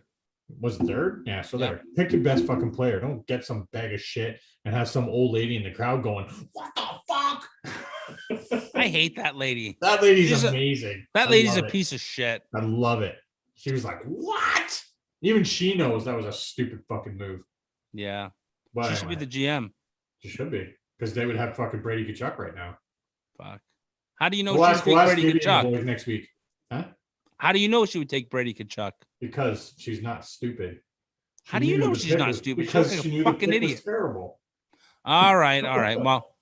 Speaker 2: Was it 3rd? Yeah, so there. Pick your best fucking player. Don't get some bag of shit and have some old lady in the crowd going, "What the fuck?"
Speaker 1: I hate that lady.
Speaker 2: That lady's amazing.
Speaker 1: That lady's a piece of shit.
Speaker 2: I love it. She was like, "What?" Even she knows that was a stupid fucking move.
Speaker 1: Yeah.
Speaker 2: But
Speaker 1: she should be the GM.
Speaker 2: She should be. Because they would have fucking Brady Tkachuk right now.
Speaker 1: Fuck. How do you know she would take Brady Tkachuk
Speaker 2: next week? Huh?
Speaker 1: How do you know she would take Brady Tkachuk?
Speaker 2: Because she's not stupid.
Speaker 1: How do you know she's not stupid?
Speaker 2: Because
Speaker 1: she's
Speaker 2: she
Speaker 1: like
Speaker 2: knew
Speaker 1: a fucking idiot.
Speaker 2: Was terrible.
Speaker 1: All right. Well,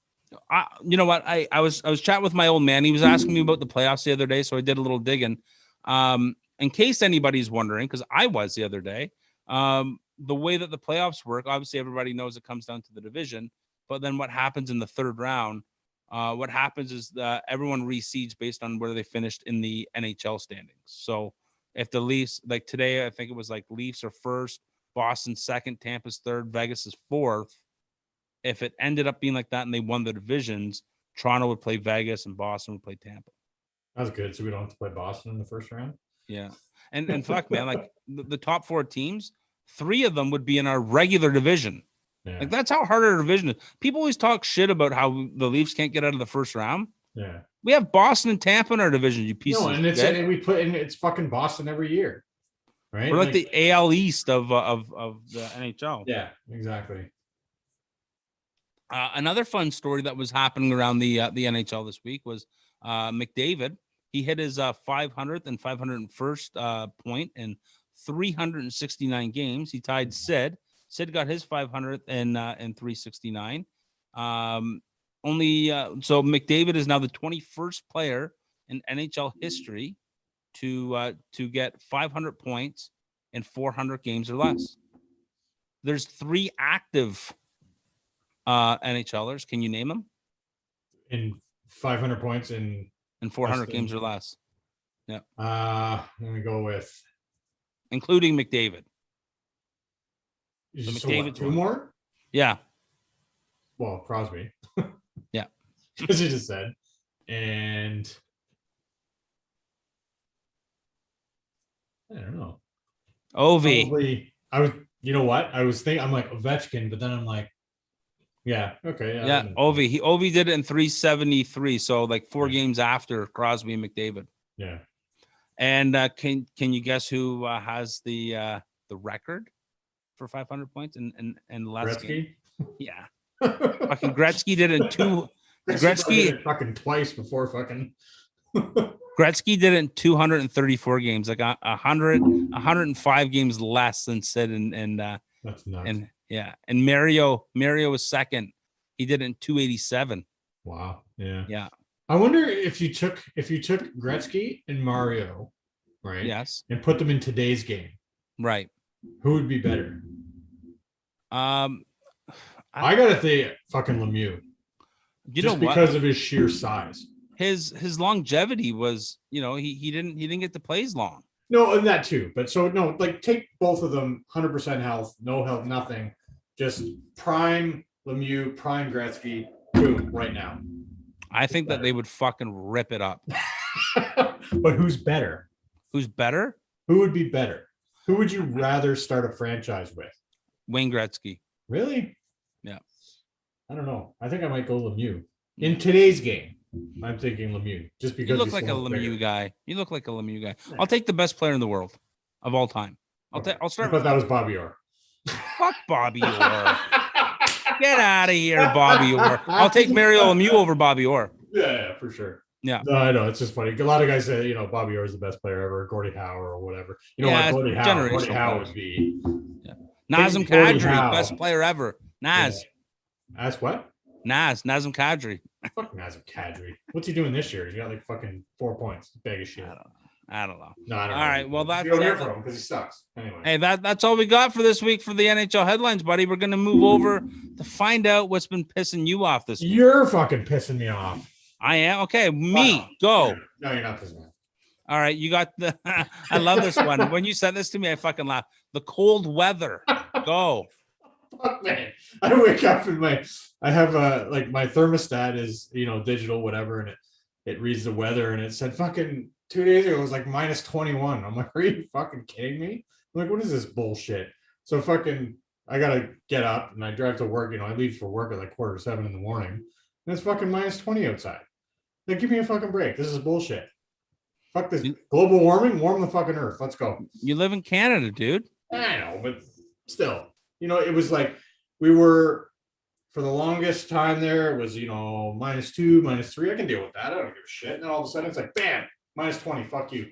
Speaker 1: you know what? I was chatting with my old man. He was asking me about the playoffs the other day, so I did a little digging. In case anybody's wondering, because I was the other day, the way that the playoffs work, obviously everybody knows it comes down to the division. But then what happens in the 3rd round? What happens is that everyone reseeds based on where they finished in the NHL standings. So if the Leafs, like today, I think it was like Leafs are 1st, Boston 2nd, Tampa's 3rd, Vegas is 4th. If it ended up being like that and they won the divisions, Toronto would play Vegas and Boston would play Tampa.
Speaker 2: That's good. So we don't have to play Boston in the 1st round?
Speaker 1: Yeah. And fuck, man, like the top 4 teams, 3 of them would be in our regular division.
Speaker 2: Yeah.
Speaker 1: Like, that's how hard our division is. People always talk shit about how the Leafs can't get out of the first round.
Speaker 2: Yeah.
Speaker 1: We have Boston and Tampa in our division, you pieces
Speaker 2: No, and
Speaker 1: of shit.
Speaker 2: it's fucking Boston every year. Right?
Speaker 1: We're like the AL East of the NHL.
Speaker 2: Yeah, exactly.
Speaker 1: Another fun story that was happening around the NHL this week was McDavid. He hit his 500th and 501st point in 369 games. He tied Sid. Sid got his 500th in 369. So McDavid is now the 21st player in NHL history to get 500 points in 400 games or less. There's 3 active NHLers. Can you name them?
Speaker 2: In 500 points in
Speaker 1: 400 games or less. Yeah.
Speaker 2: Let me go with,
Speaker 1: including McDavid.
Speaker 2: so
Speaker 1: McDavid's
Speaker 2: 2
Speaker 1: one.
Speaker 2: more?
Speaker 1: Yeah.
Speaker 2: Well, Crosby.
Speaker 1: Yeah.
Speaker 2: As you just said. And I don't know.
Speaker 1: Ovi.
Speaker 2: Probably, you know what? I was thinking, I'm like Ovechkin, but then I'm like, yeah, okay.
Speaker 1: Yeah, Ovi. Ovi did it in 373, so like 4 games after Crosby and McDavid.
Speaker 2: Yeah.
Speaker 1: And can you guess who has the record for 500 points and less?
Speaker 2: Gretzky?
Speaker 1: Yeah. Fucking Gretzky did it in 2.
Speaker 2: Gretzky did it fucking twice before fucking.
Speaker 1: Gretzky did it in 234 games, like 105 games less than Sid and
Speaker 2: that's nuts.
Speaker 1: And yeah, and Mario was second. He did it in 287.
Speaker 2: Wow. Yeah.
Speaker 1: Yeah.
Speaker 2: I wonder if you took Gretzky and Mario, right?
Speaker 1: Yes.
Speaker 2: And put them in today's game,
Speaker 1: right?
Speaker 2: Who would be better?
Speaker 1: I
Speaker 2: gotta say fucking Lemieux.
Speaker 1: Just
Speaker 2: because of his sheer size.
Speaker 1: His longevity was, he didn't get to play as long.
Speaker 2: No, and that too. But so no, like take both of them, 100% health, no health, nothing. Just prime Lemieux, prime Gretzky, boom, right now.
Speaker 1: I think that they would fucking rip it up.
Speaker 2: But who's better?
Speaker 1: Who's better?
Speaker 2: Who would be better? Who would you rather start a franchise with?
Speaker 1: Wayne Gretzky.
Speaker 2: Really?
Speaker 1: Yeah.
Speaker 2: I don't know. I think I might go Lemieux. In today's game, I'm thinking Lemieux. Just because
Speaker 1: you look like a Lemieux guy. You look like a Lemieux guy. I'll take the best player in the world of all time. I'll start.
Speaker 2: But that was Bobby Orr.
Speaker 1: Fuck Bobby Orr. Get out of here, Bobby Orr. I'll take Mario Lemieux over Bobby Orr.
Speaker 2: Yeah, for sure.
Speaker 1: Yeah.
Speaker 2: No, I know. It's just funny. A lot of guys say, Bobby Orr is the best player ever, Gordie Howe or whatever. Gordie Howe would be.
Speaker 1: Yeah. Nazem Kadri, best player ever. Naz.
Speaker 2: Yeah. Ask what?
Speaker 1: Nazem Kadri.
Speaker 2: Fuck Nazem Kadri. What's he doing this year? He got like fucking 4 points. Bag of shit.
Speaker 1: I don't know.
Speaker 2: No, I don't
Speaker 1: know. All right. Well, that's. You
Speaker 2: don't hear from him because he sucks. Anyway.
Speaker 1: Hey, that's all we got for this week for the NHL headlines, buddy. We're gonna move over to find out what's been pissing you off this week.
Speaker 2: You're fucking pissing me off.
Speaker 1: I am. Okay, me. Go.
Speaker 2: No, you're not pissing me off.
Speaker 1: All right, you got the. I love this one. When you sent this to me, I fucking laughed. The cold weather. Go.
Speaker 2: Fuck, man. I wake up and I have my thermostat is digital whatever, and it reads the weather, and it said fucking 2 days ago it was like minus 21. I'm like, are you fucking kidding me? I'm like, what is this bullshit? So fucking I gotta get up and I drive to work. I leave for work at like 6:45 in the morning, and it's fucking minus 20 outside. Like, give me a fucking break. This is bullshit. Fuck this global warming. Warm the fucking earth. Let's go.
Speaker 1: You live in Canada, dude.
Speaker 2: I know, but still, it was like we were for the longest time there. It was minus 2, minus 3. I can deal with that. I don't give a shit. And then all of a sudden it's like, bam, minus 20. Fuck you,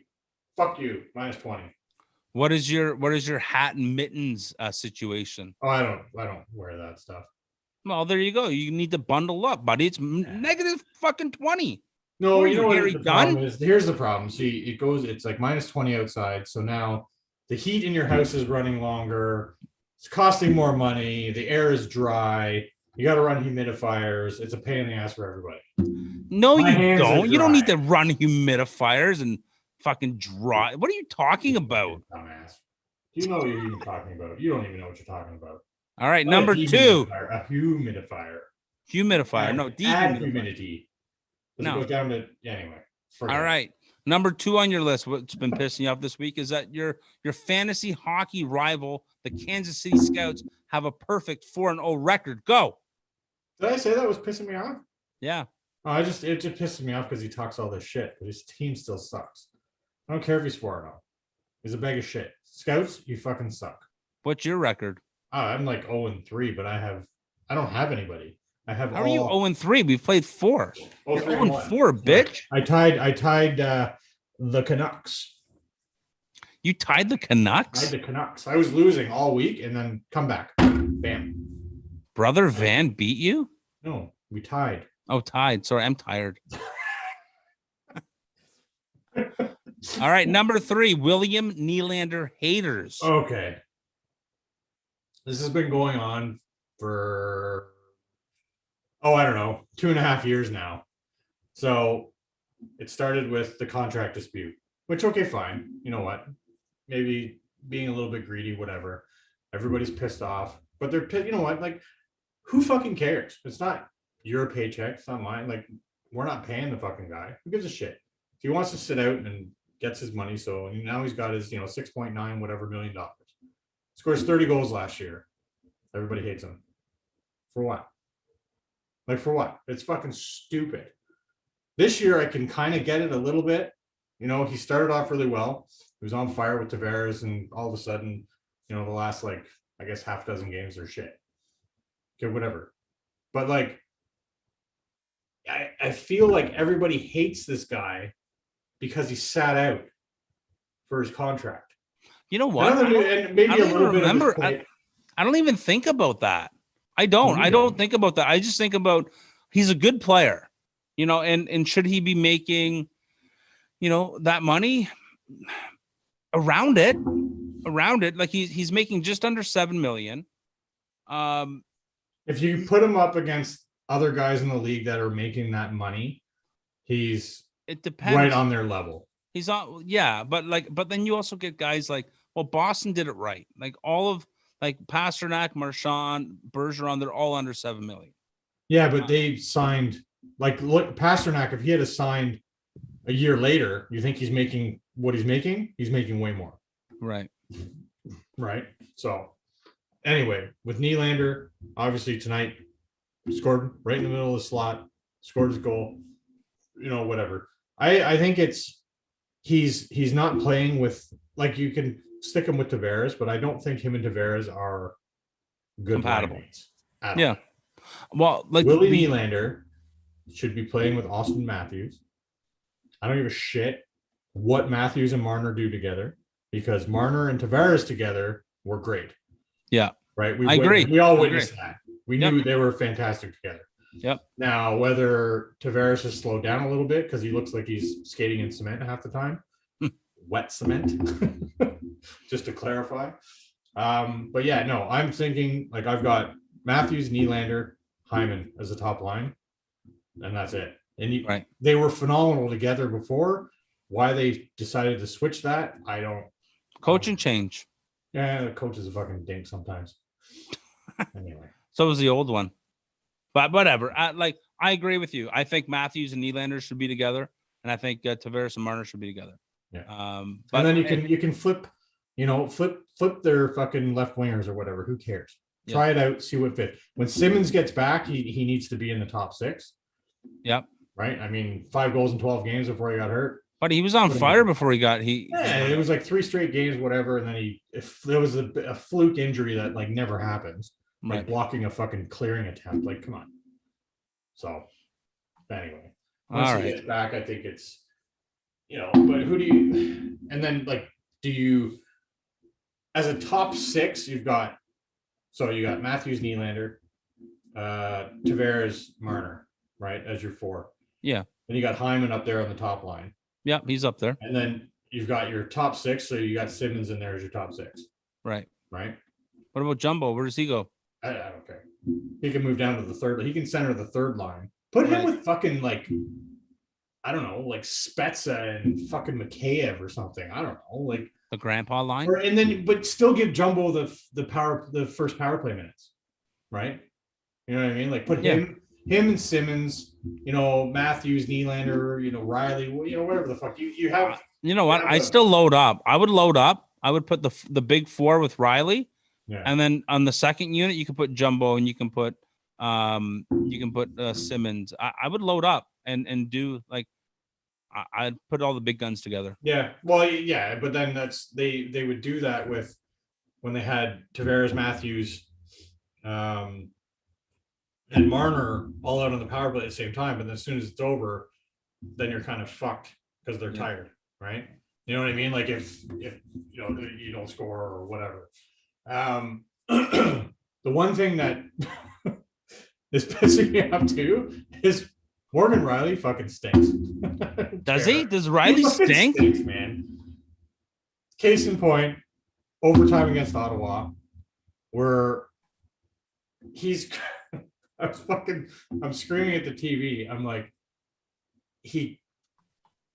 Speaker 2: minus 20.
Speaker 1: What is your hat and mittens situation?
Speaker 2: Oh, I don't wear that stuff.
Speaker 1: Well, there you go. You need to bundle up, buddy. It's negative fucking 20.
Speaker 2: No, you know what the problem is? Here's the problem. See, it's like minus 20 outside. So now the heat in your house is running longer. It's costing more money. The air is dry. You got to run humidifiers. It's a pain in the ass for everybody.
Speaker 1: No, you don't. You don't need to run humidifiers and fucking dry. What are you talking about?
Speaker 2: Dumbass. Do you know what you're even talking about? You don't even know what you're talking about.
Speaker 1: All right, number 2.
Speaker 2: A humidifier.
Speaker 1: Humidifier. No,
Speaker 2: add humidity. No. It goes down to anyway.
Speaker 1: All right. Number 2 on your list, what's been pissing you off this week is that your fantasy hockey rival, the Kansas City Scouts, have a perfect 4-0 record. Go.
Speaker 2: Did I say that was pissing me off?
Speaker 1: Yeah.
Speaker 2: Oh, it just pisses me off because he talks all this shit, but his team still sucks. I don't care if he's 4-0. He's a bag of shit. Scouts, you fucking suck.
Speaker 1: What's your record?
Speaker 2: I'm like 0-3, but I don't have anybody. I have.
Speaker 1: How are you 0-3? We've played 4. You're
Speaker 2: 0-4,
Speaker 1: bitch.
Speaker 2: I tied the Canucks.
Speaker 1: You tied the Canucks?
Speaker 2: I was losing all week and then come back. Bam.
Speaker 1: Brother Van beat you?
Speaker 2: No, we tied.
Speaker 1: Oh, tied. Sorry, I'm tired. All right, number 3, William Nylander haters.
Speaker 2: Okay. This has been going on for, I don't know, 2.5 years now. So it started with the contract dispute, which, okay, fine. You know what? Maybe being a little bit greedy, whatever. Everybody's pissed off, but you know what? Like, who fucking cares? It's not your paycheck. It's not mine. Like, we're not paying the fucking guy. Who gives a shit? If he wants to sit out and gets his money, so now he's got his, $6.9 whatever million. Scores 30 goals last year. Everybody hates him. For what? Like, for what? It's fucking stupid. This year, I can kind of get it a little bit. He started off really well. He was on fire with Tavares, and all of a sudden, the last, I guess, half dozen games are shit. Okay, whatever. But, I feel like everybody hates this guy because he sat out for his contract.
Speaker 1: You know what?
Speaker 2: I
Speaker 1: don't even think about that. I don't think about that. I just think about he's a good player, and should he be making, that money around it? Like he's making just under $7 million.
Speaker 2: If you put him up against other guys in the league that are making that money, it depends. Right on their level.
Speaker 1: He's on, yeah, but then you also get guys like, well, Boston did it right. Like all of Pasternak, Marchand, Bergeron, they're all under $7 million.
Speaker 2: Yeah, but they signed look, Pasternak, if he had signed a year later, you think he's making what he's making? He's making way more.
Speaker 1: Right.
Speaker 2: So anyway, with Nylander, obviously tonight scored right in the middle of the slot, scored his goal, whatever. I think he's not playing with, you can stick him with Tavares, but I don't think him and Tavares are good
Speaker 1: compatible.
Speaker 2: Yeah.
Speaker 1: Well,
Speaker 2: Willie Nylander should be playing with Austin Matthews. I don't give a shit what Matthews and Marner do together, because Marner and Tavares together were great.
Speaker 1: Yeah.
Speaker 2: Right.
Speaker 1: I agree.
Speaker 2: We all witnessed that. We knew they were fantastic together.
Speaker 1: Yep.
Speaker 2: Now, whether Tavares has slowed down a little bit because he looks like he's skating in cement half the time, wet cement, just to clarify. But yeah, no, I'm thinking I've got Matthews, Nylander, Hyman as the top line, and that's it. And they were phenomenal together before. Why they decided to switch that, I don't.
Speaker 1: Coaching change.
Speaker 2: Yeah, the coach is a fucking dink sometimes. Anyway.
Speaker 1: So was the old one. But whatever. I agree with you. I think Matthews and Nylander should be together, and I think Tavares and Marner should be together.
Speaker 2: Yeah.
Speaker 1: But
Speaker 2: and then you can flip, flip their fucking left wingers or whatever. Who cares? Try it out, see what fits. When Simmons gets back, he needs to be in the top 6.
Speaker 1: Yep.
Speaker 2: Right. I mean, 5 goals in 12 games before he got hurt.
Speaker 1: But he was on fire before he got
Speaker 2: it was 3 straight games, whatever, and then there was a fluke injury that never happens. Blocking a fucking clearing attempt. Come on. So anyway, once he gets back, I think it's, but who do you, and then do you, as a top 6, you got Matthews, Nylander, Tavares, Marner, right, as your 4.
Speaker 1: Yeah.
Speaker 2: Then you got Hyman up there on the top line.
Speaker 1: Yeah, he's up there.
Speaker 2: And then you've got your top 6, so you got Simmons in there as your top 6.
Speaker 1: Right.
Speaker 2: Right.
Speaker 1: What about Jumbo? Where does he go?
Speaker 2: I don't care. He can move down to the 3rd. He can center the 3rd line. Put him with fucking I don't know, Spezza and fucking Mikheyev or something. I don't know,
Speaker 1: the grandpa line.
Speaker 2: But still give Jumbo the first power play minutes, right? You know what I mean? Put him him and Simmons, Matthews, Nylander, Riley, whatever the fuck you have.
Speaker 1: You know what? I still load up. I would load up. I would put the big four with Riley, and then on the second unit you can put Jumbo and you can put Simmons. I would load up and do like I'd put all the big guns together.
Speaker 2: Yeah, well, yeah, but then they would do that with when they had Tavares, Matthews, and Marner all out on the power play at the same time. But then as soon as it's over, then you're kind of fucked because they're tired, right? You know what I mean? Like if you don't score or whatever. The one thing that is pissing me off too is Morgan Riley fucking stinks.
Speaker 1: Does he? Does Riley stink?
Speaker 2: Stinks, man. Case in point, overtime against Ottawa, where I'm screaming at the TV. I'm like, he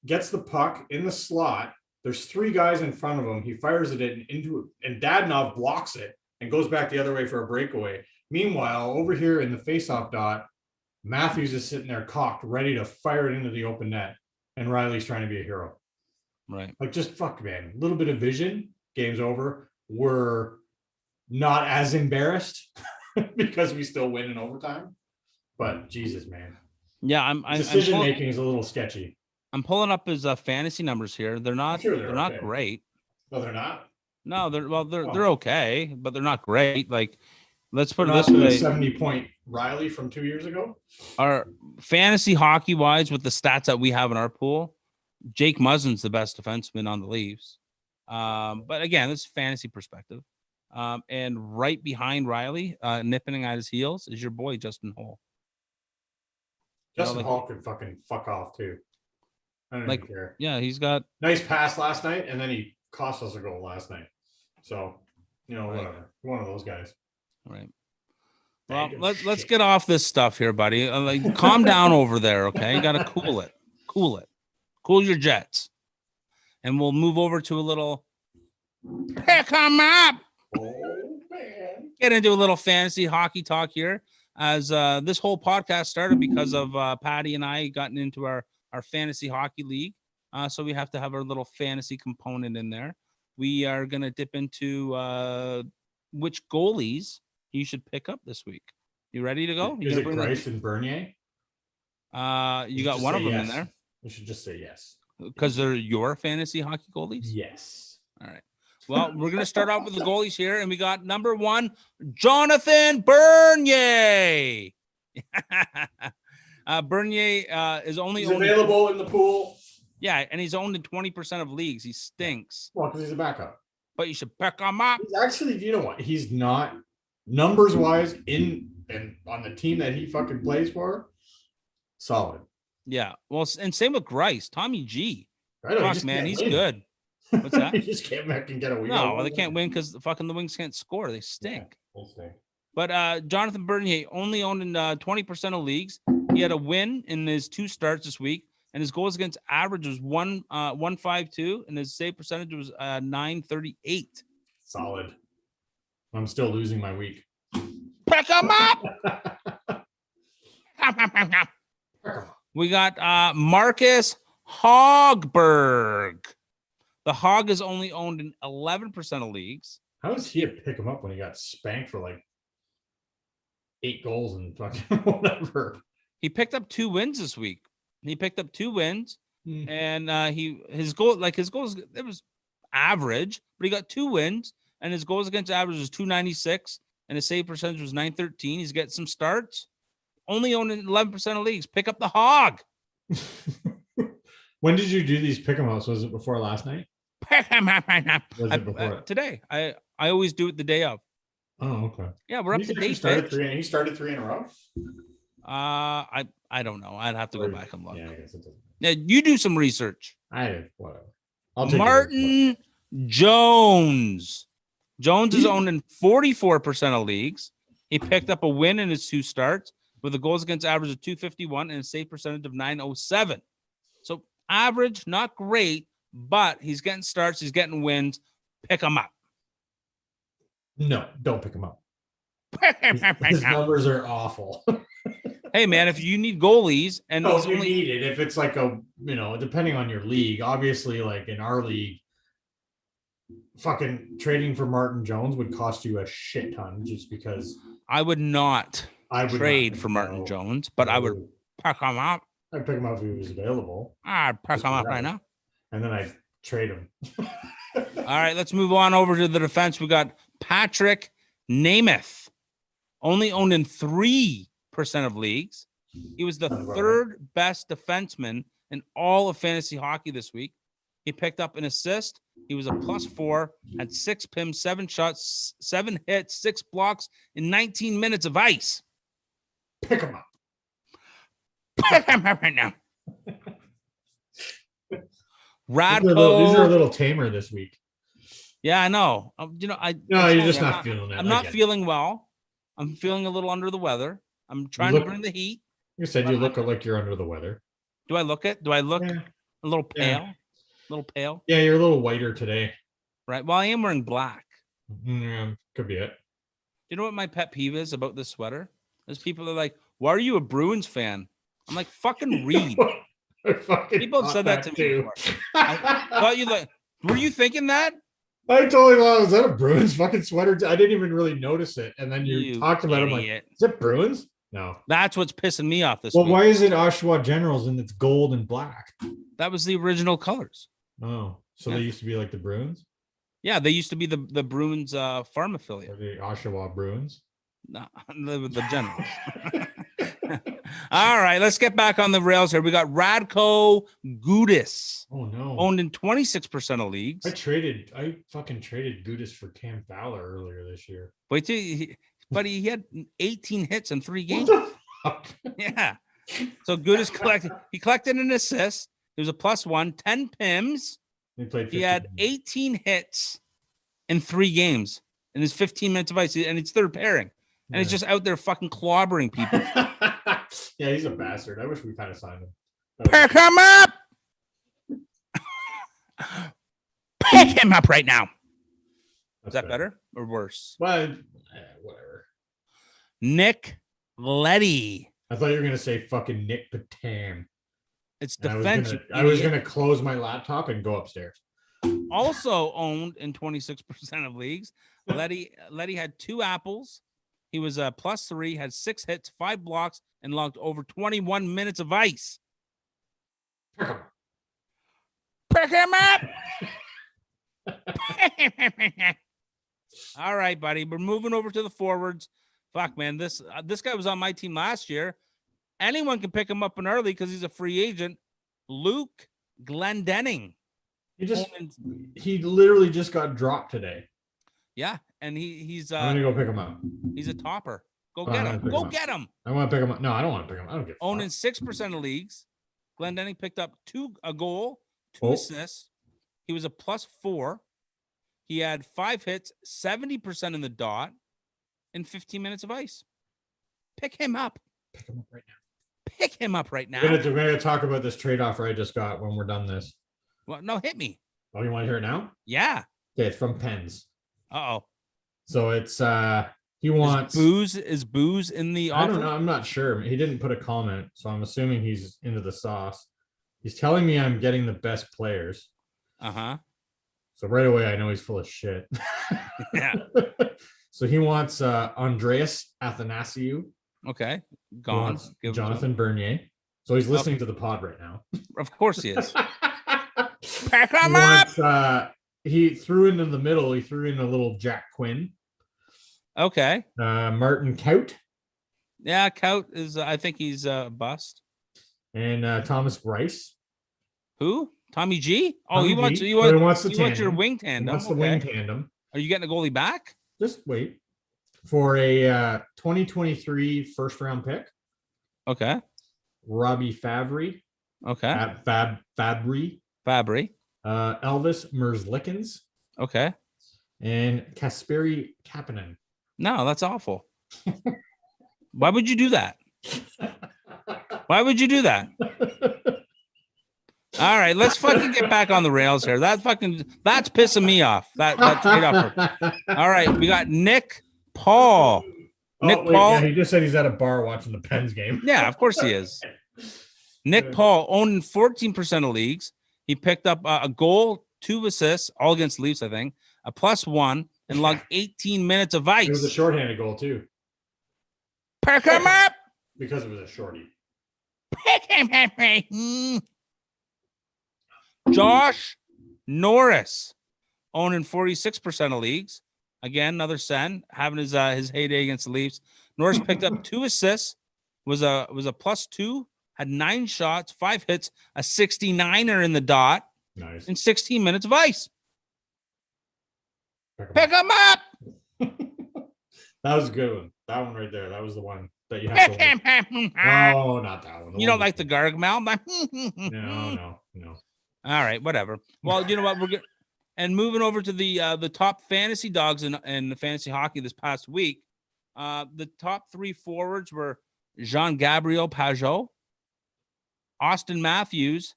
Speaker 2: gets the puck in the slot. There's three guys in front of him. He fires it into it, and Dadonov blocks it and goes back the other way for a breakaway. Meanwhile, over here in the faceoff dot, Matthews is sitting there cocked, ready to fire it into the open net, and Riley's trying to be a hero.
Speaker 1: Right.
Speaker 2: Like, just fuck, man. A little bit of vision. Game's over. We're not as embarrassed because we still win in overtime. But Jesus, man.
Speaker 1: Yeah,
Speaker 2: decision making is a little sketchy.
Speaker 1: I'm pulling up his fantasy numbers here. They're not not great.
Speaker 2: No, they're not.
Speaker 1: No, they're okay, but they're not great. Like, let's put it this
Speaker 2: way:
Speaker 1: 70-point
Speaker 2: Riley from 2 years ago.
Speaker 1: Our fantasy hockey wise, with the stats that we have in our pool, Jake Muzzin's the best defenseman on the Leafs. But again, this is fantasy perspective. And right behind Riley, nipping at his heels, is your boy Justin Holl.
Speaker 2: Justin Holl could fucking fuck off too. I don't even care.
Speaker 1: Yeah, he's got
Speaker 2: nice pass last night, and then he cost us a goal last night. So, whatever. One of those guys.
Speaker 1: All right. Well, let's get off this stuff here, buddy. Calm down over there, okay? You got to cool it. Cool your jets. And we'll move over to a little pick 'em up.
Speaker 2: Oh, man.
Speaker 1: Get into a little fantasy hockey talk here. As this whole podcast started because of Patty and I gotten into our fantasy hockey league. So we have to have our little fantasy component in there. We are going to dip into which goalies you should pick up this week. You ready to go?
Speaker 2: Is it Grice and Bernier?
Speaker 1: You got one of them in there.
Speaker 2: You should just say yes.
Speaker 1: Because they're your fantasy hockey goalies?
Speaker 2: Yes.
Speaker 1: All right. Well, we're going to start off with the goalies here, and we got number 1, Jonathan Bernier. Bernier is only
Speaker 2: available in the pool.
Speaker 1: Yeah, and he's owned in 20% of leagues. He stinks.
Speaker 2: Well, because he's a backup.
Speaker 1: But you should pick him up.
Speaker 2: He's actually, you know what? He's not numbers-wise and on the team that he fucking plays for. Solid.
Speaker 1: Yeah. Well, and same with Grice, Tommy G.
Speaker 2: Right.
Speaker 1: Fuck, man, he's good. What's that?
Speaker 2: He just can't back and get a win.
Speaker 1: No, they can't win because the Wings can't score. They stink.
Speaker 2: Yeah, they stink.
Speaker 1: But Jonathan Bernier only owned in 20% of leagues. He had a win in his 2 starts this week, and his goals against average was 152, and his save percentage was 938.
Speaker 2: Solid. I'm still losing my week.
Speaker 1: Pick him up. We got Marcus Hogberg. The Hog is only owned in 11% of leagues.
Speaker 2: How does he pick him up when he got spanked for like 8 goals and fucking whatever?
Speaker 1: He picked up 2 wins this week. And his goals, it was average, but he got 2 wins, and his goals against average was 296, and his save percentage was 913. He's getting some starts. Only owned in 11% of leagues. Pick up the Hog.
Speaker 2: When did you do these pick 'em ups? Was it before last night? Was it before?
Speaker 1: Today. I always do it the day of.
Speaker 2: Oh, okay.
Speaker 1: Yeah, we're up to date.
Speaker 2: He started 3 in a row.
Speaker 1: I don't know. I'd have to go back and look.
Speaker 2: Yeah, I guess it doesn't.
Speaker 1: Now, you do some research.
Speaker 2: Whatever.
Speaker 1: Martin Jones. Jones is owned in 44% of leagues. He picked up a win in his 2 starts with a goals against average of 251 and a save percentage of 907. So average, not great, but he's getting starts. He's getting wins. Pick him up.
Speaker 2: No, don't pick him up. His numbers are awful.
Speaker 1: Hey, man, if you need goalies and
Speaker 2: No,
Speaker 1: he's
Speaker 2: you
Speaker 1: only
Speaker 2: need it if it's like a, depending on your league. Obviously, like in our league, fucking trading for Martin Jones would cost you a shit ton just because
Speaker 1: I would not
Speaker 2: I would
Speaker 1: trade
Speaker 2: not,
Speaker 1: for Martin
Speaker 2: no,
Speaker 1: Jones, but I would
Speaker 2: no.
Speaker 1: pick him up.
Speaker 2: I'd pick him up if he was available.
Speaker 1: I'd pick
Speaker 2: Just
Speaker 1: him up
Speaker 2: right.
Speaker 1: right now.
Speaker 2: And then I'd trade him.
Speaker 1: All right, let's move on over to the defense. We got Patrick Nemeth, only owned in 3% of leagues. He was the third best defenseman in all of fantasy hockey this week. He picked up an assist. He was a +4, had 6 PIMs, 7 shots, 7 hits, 6 blocks in 19 minutes of ice.
Speaker 2: Pick him up.
Speaker 1: Pick him up right now.
Speaker 2: Radco. These are a little tamer this week.
Speaker 1: Yeah, I know.
Speaker 2: No, you're just not feeling it.
Speaker 1: I'm not feeling well. I'm feeling a little under the weather. I'm trying to bring the heat.
Speaker 2: You said you look like you're under the weather.
Speaker 1: Do I look it? Do I look a little pale?
Speaker 2: Yeah.
Speaker 1: A little pale?
Speaker 2: Yeah, you're a little whiter today.
Speaker 1: Right. Well, I am wearing black.
Speaker 2: Yeah, could be it.
Speaker 1: You know what my pet peeve is about this sweater? There's people that are like, why are you a Bruins fan? I'm like, fucking read. People have said that to me before. I thought you like, were you thinking that?
Speaker 2: I totally thought, was that a Bruins fucking sweater? I didn't even really notice it. And then you talked about it. I'm like, is it Bruins? No.
Speaker 1: That's what's pissing me off this week.
Speaker 2: Why is it Oshawa Generals and it's gold and black?
Speaker 1: That was the original colors.
Speaker 2: Oh, so they used to be like the Bruins?
Speaker 1: Yeah, they used to be the Bruins farm affiliate.
Speaker 2: Or the Oshawa Bruins?
Speaker 1: No, the Generals. All right, let's get back on the rails here. We got Radco Goudas.
Speaker 2: Oh no.
Speaker 1: Owned in 26% of leagues.
Speaker 2: I fucking traded Goudas for Cam Fowler earlier this year.
Speaker 1: Wait till he had 18 hits in 3 games.
Speaker 2: What the fuck?
Speaker 1: Yeah. So Goudas collected an assist. He was a +1, 10 PIMs. He had 18 hits in 3 games in his 15 minutes of ice, and it's third pairing. And he's just out there fucking clobbering people.
Speaker 2: Yeah, he's a bastard. I wish we kind of signed him.
Speaker 1: Pick him up! Pick him up right now. Is that better or worse?
Speaker 2: Well, whatever.
Speaker 1: Nick Leddy.
Speaker 2: I thought you were going to say fucking Nick Patam.
Speaker 1: It's defense.
Speaker 2: I was going to close my laptop and go upstairs.
Speaker 1: Also owned in 26% of leagues. Leddy had 2 apples. He was a +3, had 6 hits, 5 blocks, and logged over 21 minutes of ice. Pick him up. All right, buddy. We're moving over to the forwards. Fuck, man. This guy was on my team last year. Anyone can pick him up in early because he's a free agent. Luke Glendening.
Speaker 2: He literally just got dropped today.
Speaker 1: Yeah, and he's
Speaker 2: I'm gonna go pick him up.
Speaker 1: He's a topper. Go get him. Go get him.
Speaker 2: I want to pick him up. No, I don't want to pick him up. I don't get
Speaker 1: owned in 6% of leagues. Glendening picked up a goal, 2 assists. He was a +4. He had 5 hits, 70% in the dot, in 15 minutes of ice. Pick him up.
Speaker 2: Pick him up right now.
Speaker 1: Pick him up right now.
Speaker 2: We're gonna talk about this trade offer I just got when we're done this.
Speaker 1: Well, no, hit me.
Speaker 2: Oh, you want to hear it now?
Speaker 1: Yeah.
Speaker 2: Okay, it's from Pens.
Speaker 1: Uh-oh.
Speaker 2: So it's he wants
Speaker 1: is booze in the offer?
Speaker 2: I don't know. I'm not sure. He didn't put a comment, so I'm assuming he's into the sauce. He's telling me I'm getting the best players.
Speaker 1: Uh-huh.
Speaker 2: So right away I know he's full of shit.
Speaker 1: Yeah.
Speaker 2: So he wants Andreas Athanasiou.
Speaker 1: Okay. Gone.
Speaker 2: Jonathan Bernier. So he's listening to the pod right now.
Speaker 1: Of course he is. Pick him up.
Speaker 2: He threw in the middle. He threw in a little Jack Quinn.
Speaker 1: Okay.
Speaker 2: Martin Kaut.
Speaker 1: Yeah, Kaut is. I think he's a bust.
Speaker 2: And Thomas Grice.
Speaker 1: Who? Tommy G. Oh,
Speaker 2: Tommy
Speaker 1: he wants
Speaker 2: G.
Speaker 1: you want,
Speaker 2: he wants the
Speaker 1: you
Speaker 2: tandem.
Speaker 1: want your wing tandem.
Speaker 2: He wants the wing tandem.
Speaker 1: Are you getting a goalie back?
Speaker 2: Just wait for a 2023 first round pick.
Speaker 1: Okay.
Speaker 2: Robbie Fabry.
Speaker 1: Okay.
Speaker 2: Fabry. Elvis Merzlikins.
Speaker 1: Okay.
Speaker 2: And Kasperi Kapanen.
Speaker 1: No, that's awful. Why would you do that? Why would you do that? All right, let's fucking get back on the rails here. That's pissing me off. That trade offer. All right, we got Nick Paul. Nick
Speaker 2: Oh, wait,
Speaker 1: Paul.
Speaker 2: yeah, he just said he's at a bar watching the Pens game.
Speaker 1: Yeah, of course he is. Nick Paul owned in 14% of leagues. He picked up a goal, 2 assists, all against Leafs, I think, a +1, and logged 18 minutes of ice.
Speaker 2: It was a shorthanded goal, too.
Speaker 1: Pick him up!
Speaker 2: Because it was a shorty.
Speaker 1: Pick him up! Josh Norris owned in 46% of leagues. Again, another Sen having his heyday against the Leafs. Norris picked up 2 assists, was a +2, had 9 shots, 5 hits, a 69er in the dot,
Speaker 2: Nice.
Speaker 1: in 16 minutes of ice. Pick him up!
Speaker 2: That was a good one. That one right there. That was the one that you have to like. No, not that one.
Speaker 1: You don't like the gargamel?
Speaker 2: No.
Speaker 1: All right, whatever. Well, you know what? We're good. And moving over to the top fantasy dogs in the fantasy hockey this past week, the top 3 forwards were Jean-Gabriel Pageau, Austin Matthews,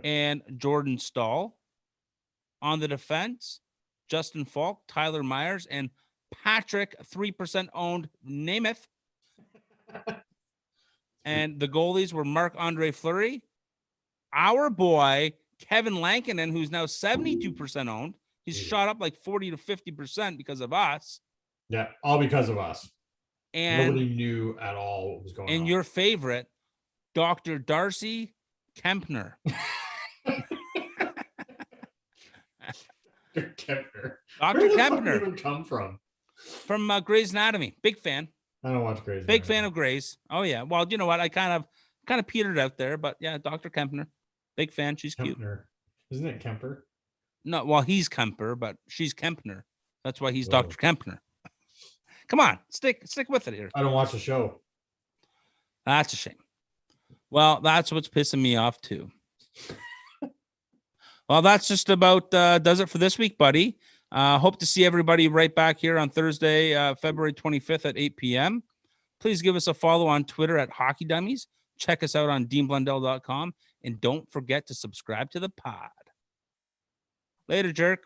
Speaker 1: and Jordan Stahl. On the defense, Justin Falk, Tyler Myers, and Patrick 3% owned Namath. And the goalies were Marc-Andre Fleury, our boy Kevin Lankinen, who's now 72% owned. He's shot up like 40 to 50% because of us.
Speaker 2: Yeah, all because of us.
Speaker 1: And
Speaker 2: nobody knew at all what was going on.
Speaker 1: And your favorite, Dr. Darcy Kempner.
Speaker 2: Kempner.
Speaker 1: Dr.
Speaker 2: Where the
Speaker 1: Kempner.
Speaker 2: fuck did it come from?
Speaker 1: From Grey's Anatomy. Big fan.
Speaker 2: I don't watch Grey's.
Speaker 1: Big fan of Grey's. Oh yeah. Well, you know what? I kind of petered out there, but yeah, Dr. Kempner. Big fan. She's cute.
Speaker 2: Kempner. Isn't it Kemper?
Speaker 1: No, well, he's Kemper, but she's Kempner. That's why he's Dr. Kempner. Come on, stick with it here.
Speaker 2: I don't watch the show.
Speaker 1: That's a shame. Well, that's what's pissing me off too. Well, that's just about does it for this week, buddy. Hope to see everybody right back here on Thursday, February 25th at 8 p.m. Please give us a follow on Twitter at Hockey Dummies. Check us out on deanblundell.com. And don't forget to subscribe to the pod. Later, jerk.